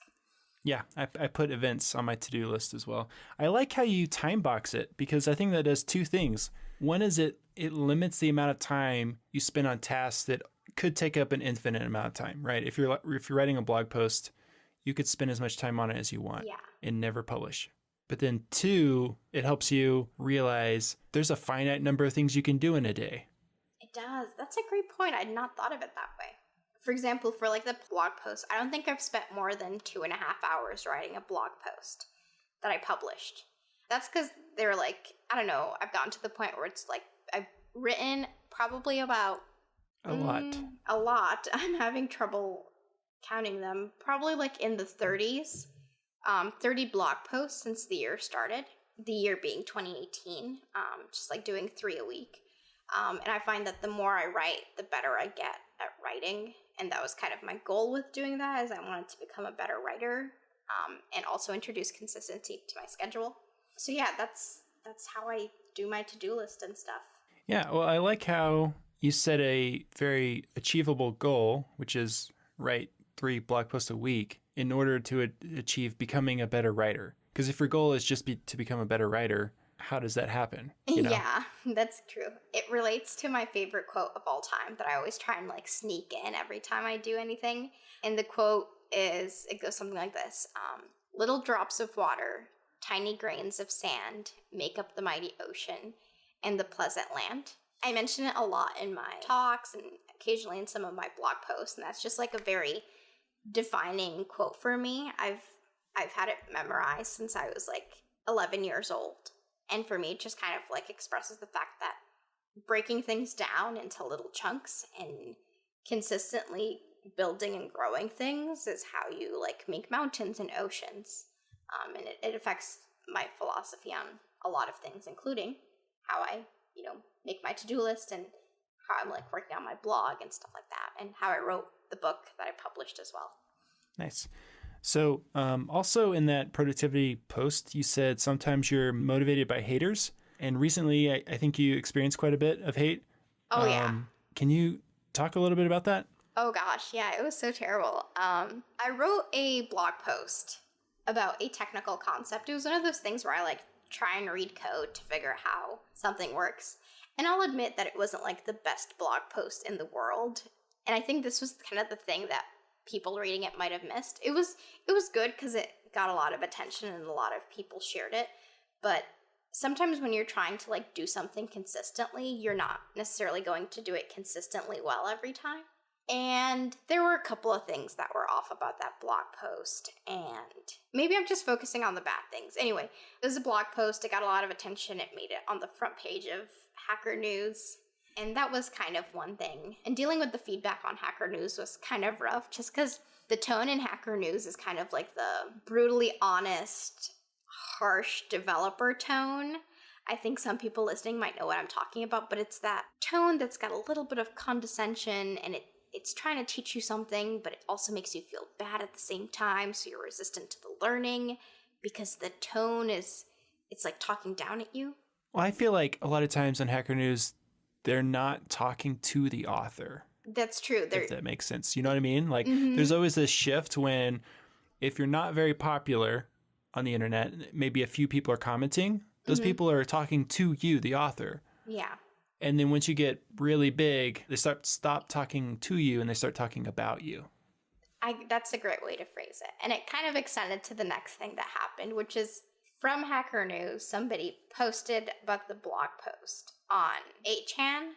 A: Yeah, I put events on my to-do list as well. I like how you time box it because I think that does two things. One is it limits the amount of time you spend on tasks that could take up an infinite amount of time, right? If you're writing a blog post, you could spend as much time on it as you want and never publish. But then two, it helps you realize there's a finite number of things you can do in a day.
B: It does. That's a great point. I'd not thought of it that way. For example, for like the blog post, I don't think I've spent more than 2.5 hours writing a blog post that I published. That's because they're like, I don't know, I've gotten to the point where it's like I've written probably about
A: a lot.
B: I'm having trouble counting them. Probably like in the 30s. 30 blog posts since the year started. The year being 2018. Just like doing 3 a week. And I find that the more I write, the better I get at writing. And that was kind of my goal with doing that, is I wanted to become a better writer, and also introduce consistency to my schedule. So yeah, that's how I do my to-do list and stuff.
A: Yeah, well, I like how you set a very achievable goal, which is write 3 blog posts a week in order to achieve becoming a better writer. Because if your goal is just to become a better writer, how does that happen?
B: Yeah, that's true. It relates to my favorite quote of all time that I always try and like sneak in every time I do anything. And the quote it goes something like this. Little drops of water, tiny grains of sand make up the mighty ocean and the pleasant land. I mention it a lot in my talks and occasionally in some of my blog posts. And that's just like a very defining quote for me. I've had it memorized since I was like 11 years old. And for me, it just kind of like expresses the fact that breaking things down into little chunks and consistently building and growing things is how you like make mountains and oceans. And it affects my philosophy on a lot of things, including how I, make my to-do list and how I'm like working on my blog and stuff like that, and how I wrote the book that I published as well.
A: Nice. So also in that productivity post, you said sometimes you're motivated by haters. And recently, I think you experienced quite a bit of hate.
B: Oh, yeah.
A: Can you talk a little bit about that?
B: Oh, gosh. Yeah, it was so terrible. I wrote a blog post about a technical concept. It was one of those things where I like try and read code to figure out how something works. And I'll admit that it wasn't like the best blog post in the world. And I think this was kind of the thing that people reading it might have missed. It was good because it got a lot of attention and a lot of people shared it. But sometimes when you're trying to like do something consistently, you're not necessarily going to do it consistently well every time. And there were a couple of things that were off about that blog post, and maybe I'm just focusing on the bad things. Anyway, it was a blog post. It got a lot of attention. It made it on the front page of Hacker News. And that was kind of one thing. And dealing with the feedback on Hacker News was kind of rough, just because the tone in Hacker News is kind of like the brutally honest, harsh developer tone. I think some people listening might know what I'm talking about, but it's that tone that's got a little bit of condescension, and it's trying to teach you something, but it also makes you feel bad at the same time, so you're resistant to the learning because the tone it's like talking down at you.
A: Well, I feel like a lot of times on Hacker News, they're not talking to the author.
B: That's true.
A: If that makes sense. You know what I mean? Like, There's always this shift when if you're not very popular on the internet, maybe a few people are commenting, those people are talking to you, the author.
B: Yeah.
A: And then once you get really big, they stop talking to you and they start talking about you.
B: That's a great way to phrase it. And it kind of extended to the next thing that happened, which is from Hacker News, somebody posted about the blog post on 8chan,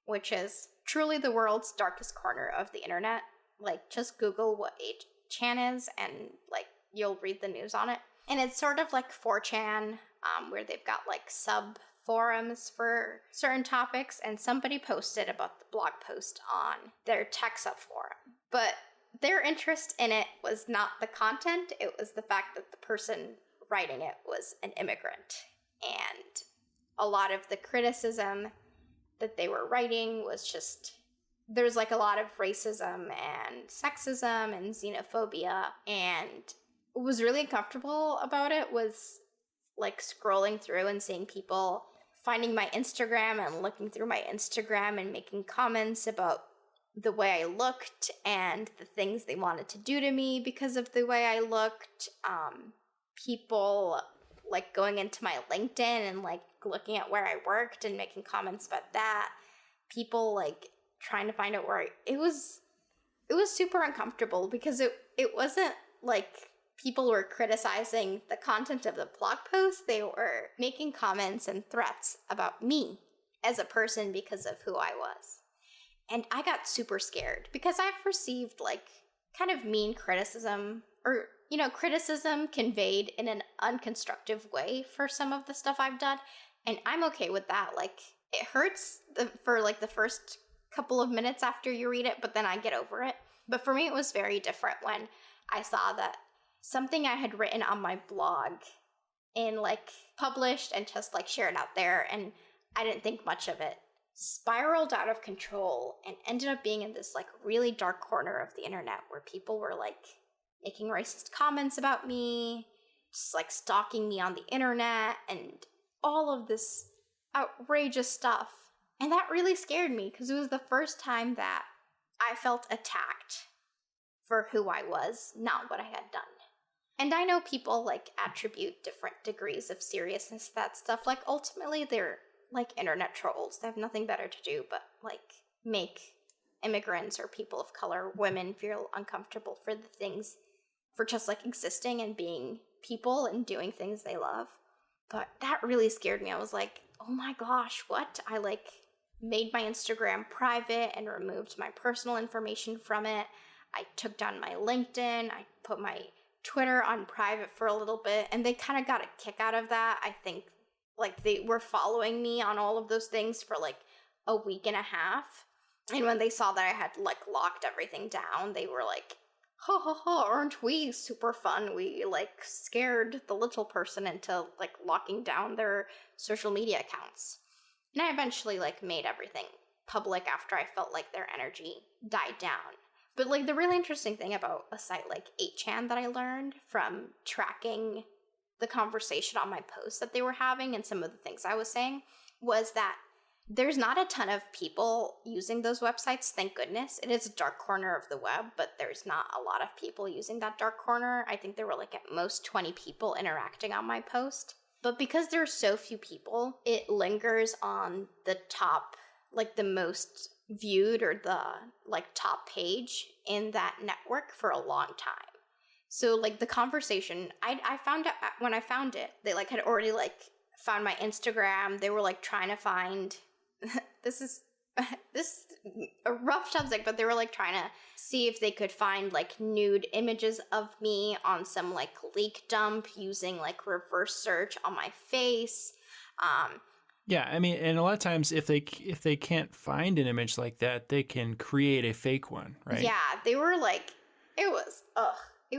B: which is truly the world's darkest corner of the internet. Like, just Google what 8chan is and, like, you'll read the news on it. And it's sort of like 4chan, where they've got, like, sub-forums for certain topics, and somebody posted about the blog post on their tech sub-forum. But their interest in it was not the content, it was the fact that the person writing it was an immigrant. And a lot of the criticism that they were writing was just, there's like a lot of racism and sexism and xenophobia, and what was really uncomfortable about it was like scrolling through and seeing people finding my Instagram and looking through my Instagram and making comments about the way I looked and the things they wanted to do to me because of the way I looked. People like going into my LinkedIn and like looking at where I worked and making comments about that. People like trying to find out it was super uncomfortable because it wasn't like people were criticizing the content of the blog post. They were making comments and threats about me as a person because of who I was. And I got super scared because I've received like kind of mean criticism or, criticism conveyed in an unconstructive way for some of the stuff I've done. And I'm okay with that. Like, it hurts for like the first couple of minutes after you read it, but then I get over it. But for me, it was very different when I saw that something I had written on my blog and like published and just like shared out there, and I didn't think much of it, spiraled out of control and ended up being in this like really dark corner of the internet where people were like making racist comments about me, just like stalking me on the internet and all of this outrageous stuff. And that really scared me because it was the first time that I felt attacked for who I was, not what I had done. And I know people like attribute different degrees of seriousness to that stuff. Like ultimately they're like internet trolls. They have nothing better to do but like make immigrants or people of color, women, feel uncomfortable for the things, for just like existing and being people and doing things they love. But that really scared me. I was like, oh my gosh, what? I like made my Instagram private and removed my personal information from it. I took down my LinkedIn. I put my Twitter on private for a little bit, and they kind of got a kick out of that. I think like they were following me on all of those things for like a week and a half. And when they saw that I had like locked everything down, they were like, ha ha ha, aren't we super fun? We like scared the little person into like locking down their social media accounts. And I eventually like made everything public after I felt like their energy died down. But like the really interesting thing about a site like 8chan that I learned from tracking the conversation on my posts that they were having and some of the things I was saying was that there's not a ton of people using those websites, thank goodness. It is a dark corner of the web, but there's not a lot of people using that dark corner. I think there were like at most 20 people interacting on my post. But because there are so few people, it lingers on the top, like the most viewed or the like top page in that network for a long time. So like the conversation, I found out when I found it, they like had already like found my Instagram. They were like trying to find, this is a rough subject, but they were like trying to see if they could find like nude images of me on some like leak dump using like reverse search on my face.
A: Yeah, I mean, and a lot of times if they can't find an image like that, they can create a fake one, right?
B: Yeah, they were like, it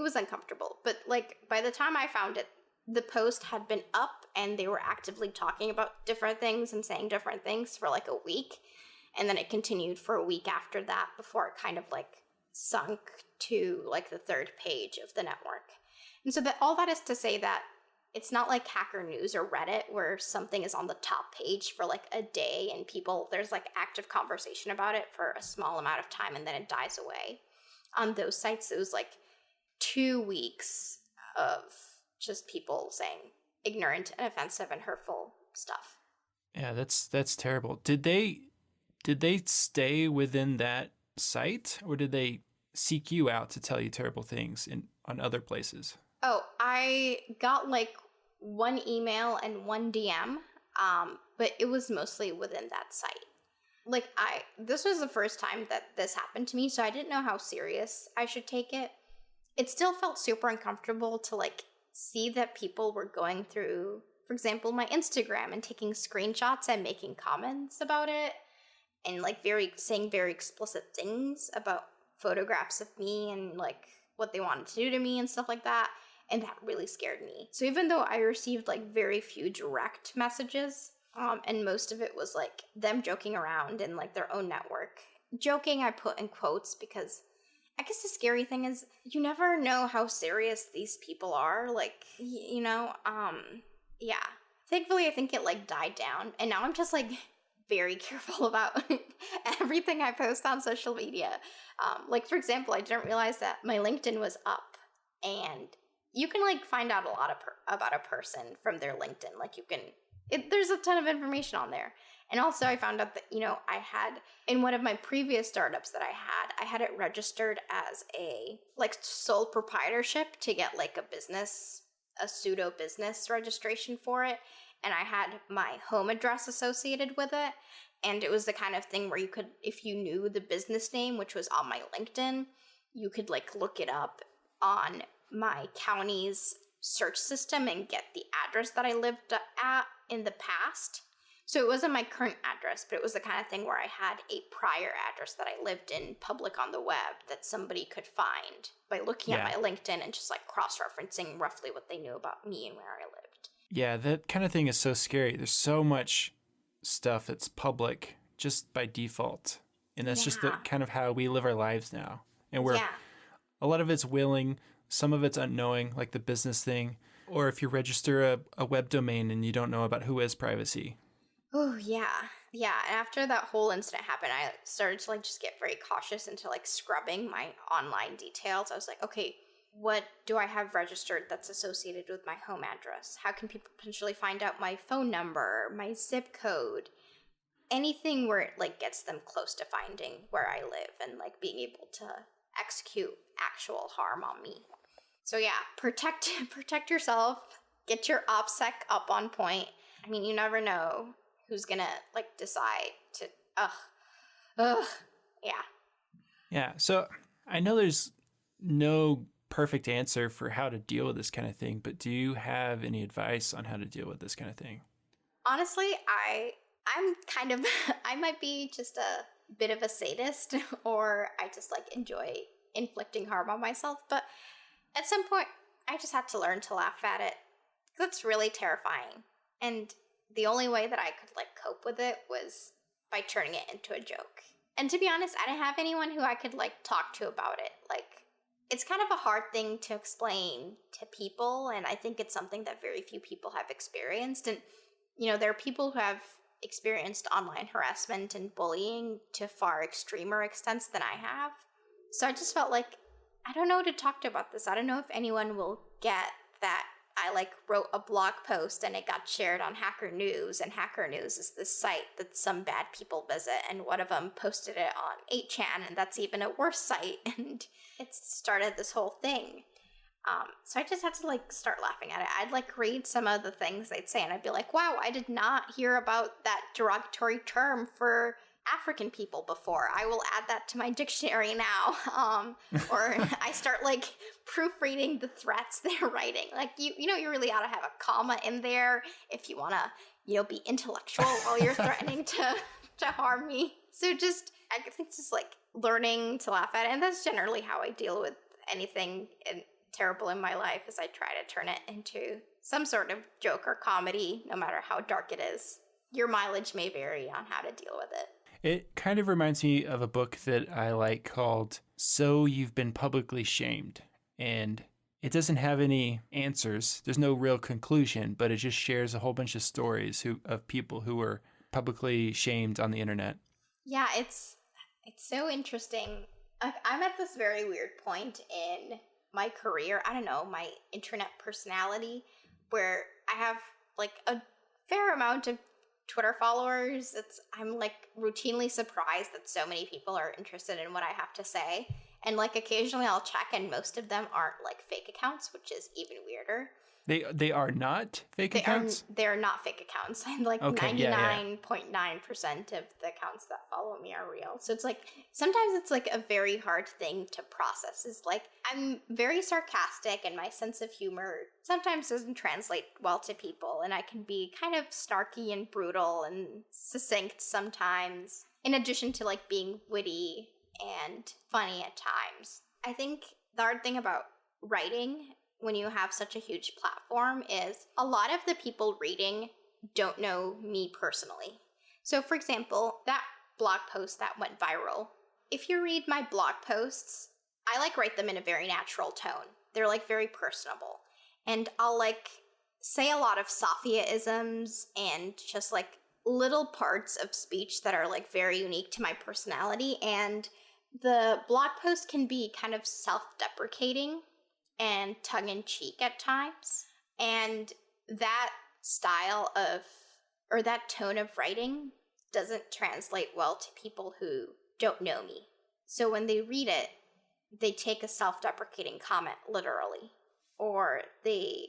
B: was uncomfortable. But like by the time I found it, the post had been up and they were actively talking about different things and saying different things for like a week. And then it continued for a week after that before it kind of like sunk to like the third page of the network. And so that all that is to say that it's not like Hacker News or Reddit where something is on the top page for like a day and there's like active conversation about it for a small amount of time and then it dies away. On those sites, it was like 2 weeks of just people saying ignorant and offensive and hurtful stuff.
A: Yeah, that's terrible. Did they stay within that site or did they seek you out to tell you terrible things on other places?
B: Oh, I got like one email and one DM, but it was mostly within that site. Like this was the first time that this happened to me, so I didn't know how serious I should take it. It still felt super uncomfortable to like see that people were going through, for example, my Instagram and taking screenshots and making comments about it and like saying very explicit things about photographs of me and like what they wanted to do to me and stuff like that. And that really scared me. So even though I received like very few direct messages, and most of it was like them joking around in like their own network. Joking I put in quotes because I guess the scary thing is you never know how serious these people are. Like, yeah. Thankfully I think it like died down and now I'm just like very careful about everything I post on social media. Like, for example, I didn't realize that my LinkedIn was up, and you can like find out a lot about a person from their LinkedIn. Like there's a ton of information on there. And also I found out that, I had, in one of my previous startups that I had it registered as a like sole proprietorship to get like a pseudo business registration for it. And I had my home address associated with it. And it was the kind of thing where you could, if you knew the business name, which was on my LinkedIn, you could like look it up on my county's search system and get the address that I lived at in the past. So it wasn't my current address, but it was the kind of thing where I had a prior address that I lived in public on the web that somebody could find by looking at my LinkedIn and just like cross-referencing roughly what they knew about me and where I lived.
A: Yeah, that kind of thing is so scary. There's so much stuff that's public just by default. And that's just the kind of how we live our lives now. And a lot of it's willing, some of it's unknowing, like the business thing. Or if you register a web domain and you don't know about who has privacy.
B: Oh, yeah. Yeah, and after that whole incident happened, I started to like just get very cautious into like scrubbing my online details. I was like, okay, what do I have registered that's associated with my home address? How can people potentially find out my phone number, my zip code, anything where it like gets them close to finding where I live and like being able to execute actual harm on me. So yeah, protect yourself, get your OPSEC up on point. I mean, you never know who's gonna like decide to yeah.
A: So I know there's no perfect answer for how to deal with this kind of thing, but do you have any advice on how to deal with this kind of thing?
B: Honestly, I'm kind of I might be just a bit of a sadist, or I just like enjoy inflicting harm on myself, but at some point I just had to learn to laugh at it. That's really terrifying. And the only way that I could like cope with it was by turning it into a joke. And to be honest, I didn't have anyone who I could like talk to about it. Like, it's kind of a hard thing to explain to people, and I think it's something that very few people have experienced. And there are people who have experienced online harassment and bullying to far extremer extents than I have. So I just felt like I don't know who to talk to about this. I don't know if anyone will get that I like wrote a blog post and it got shared on Hacker News, and Hacker News is this site that some bad people visit, and one of them posted it on 8chan, and that's even a worse site, and it started this whole thing. So I just had to like start laughing at it. I'd like read some of the things they'd say and I'd be like, wow, I did not hear about that derogatory term for African people before. I will add that to my dictionary now. Or I start like proofreading the threats they're writing. Like you really ought to have a comma in there if you want to, be intellectual while you're threatening to harm me. So I think just like learning to laugh at it. And that's generally how I deal with anything terrible in my life, is I try to turn it into some sort of joke or comedy, no matter how dark it is. Your mileage may vary on how to deal with it.
A: It kind of reminds me of a book that I like called So You've Been Publicly Shamed. And it doesn't have any answers. There's no real conclusion, but it just shares a whole bunch of stories of people who were publicly shamed on the internet.
B: Yeah, it's so interesting. I'm at this very weird point in my career, I don't know, my internet personality, where I have like a fair amount of Twitter followers. I'm like routinely surprised that so many people are interested in what I have to say. And like occasionally I'll check and most of them aren't like fake accounts, which is even weirder.
A: They are not fake accounts?
B: They're not fake accounts. Like 99.9% of the accounts that follow me are real. So it's like, sometimes it's like a very hard thing to process. Is like, I'm very sarcastic and my sense of humor sometimes doesn't translate well to people. And I can be kind of snarky and brutal and succinct sometimes, in addition to like being witty and funny at times. I think the hard thing about writing when you have such a huge platform is a lot of the people reading don't know me personally. So for example, that blog post that went viral, if you read my blog posts, I like write them in a very natural tone. They're like very personable. And I'll like say a lot of Safia-isms and just like little parts of speech that are like very unique to my personality, and the blog post can be kind of self-deprecating and tongue-in-cheek at times. And that style of, or that tone of writing doesn't translate well to people who don't know me. So when they read it, they take a self-deprecating comment literally, or they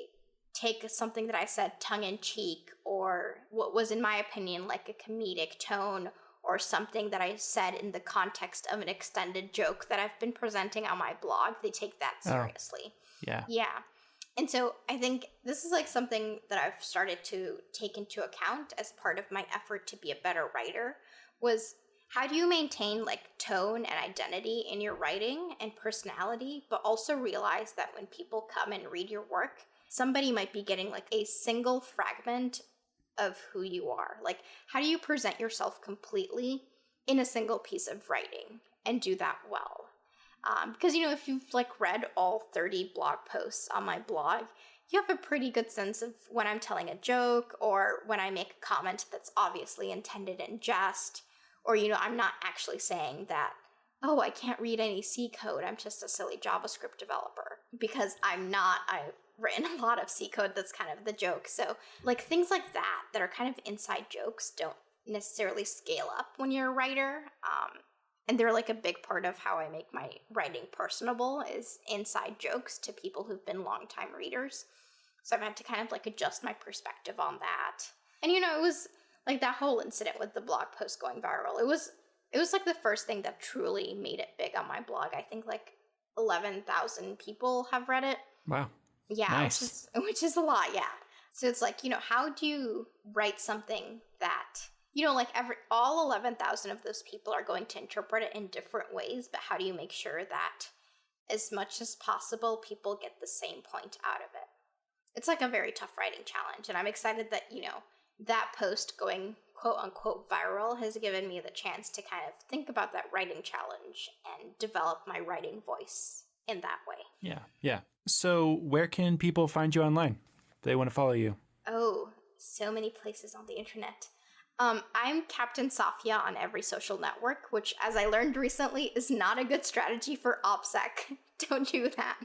B: take something that I said tongue-in-cheek, or what was, in my opinion, like a comedic tone, or something that I said in the context of an extended joke that I've been presenting on my blog. They take that seriously.
A: Yeah.
B: Yeah. And so I think this is like something that I've started to take into account as part of my effort to be a better writer, was how do you maintain like tone and identity in your writing and personality, but also realize that when people come and read your work, somebody might be getting like a single fragment of who you are. Like, how do you present yourself completely in a single piece of writing and do that well? Because, you know, if you've like read all 30 blog posts on my blog, you have a pretty good sense of when I'm telling a joke, or when I make a comment that's obviously intended in jest, or, you know, I'm not actually saying that, oh, I can't read any C code, I'm just a silly JavaScript developer, because I'm not. I've written a lot of C code that's kind of the joke. So like things like that are kind of inside jokes don't necessarily scale up when you're a writer. And they're like a big part of how I make my writing personable, is inside jokes to people who've been longtime readers. So I've had to kind of like adjust my perspective on that. And, you know, it was like that whole incident with the blog post going viral. It was like the first thing that truly made it big on my blog. I think like 11,000 people have read it.
A: Wow.
B: Yeah,
A: nice.
B: which is a lot, yeah. So it's like, you know, how do you write something that, you know, like all 11,000 of those people are going to interpret it in different ways, but how do you make sure that as much as possible people get the same point out of it? It's like a very tough writing challenge, and I'm excited that, you know, that post going quote unquote viral has given me the chance to kind of think about that writing challenge and develop my writing voice in that way.
A: Yeah. So where can people find you online if they want to follow you?
B: Oh, so many places on the internet. I'm Captain Safia on every social network, which, as I learned recently, is not a good strategy for OPSEC. Don't do that.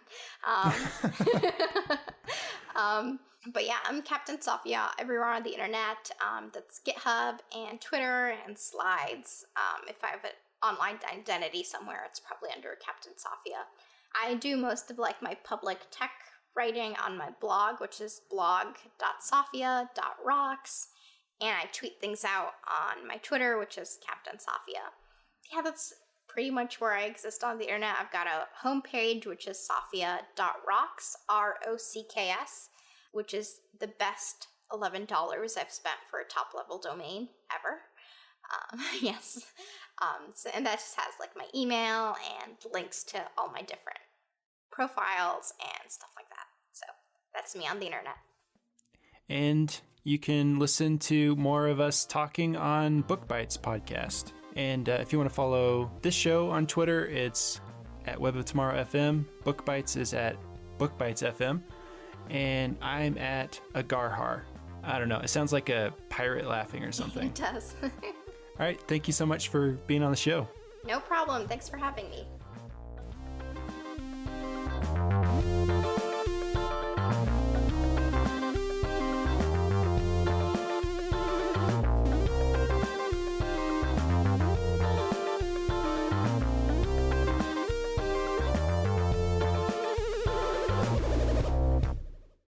B: But yeah, I'm Captain Safia everywhere on the internet. That's GitHub and Twitter and Slides. If I have an online identity somewhere, it's probably under Captain Safia. I do most of like my public tech writing on my blog, which is blog.safia.rocks. And I tweet things out on my Twitter, which is Captain Safia. Yeah, that's pretty much where I exist on the internet. I've got a homepage, which is safia.rocks, ROCKS, which is the best $11 I've spent for a top-level domain ever. Yes. And that just has like my email and links to all my different profiles and stuff like that. So that's me on the internet.
A: And you can listen to more of us talking on BookBytes Podcast. And if you want to follow this show on Twitter, it's at Web of Tomorrow FM. BookBytes is at BookBytes FM. And I'm at Agarhar. I don't know. It sounds like a pirate laughing or something.
B: It does.
A: All right. Thank you so much for being on the show.
B: No problem. Thanks for having me.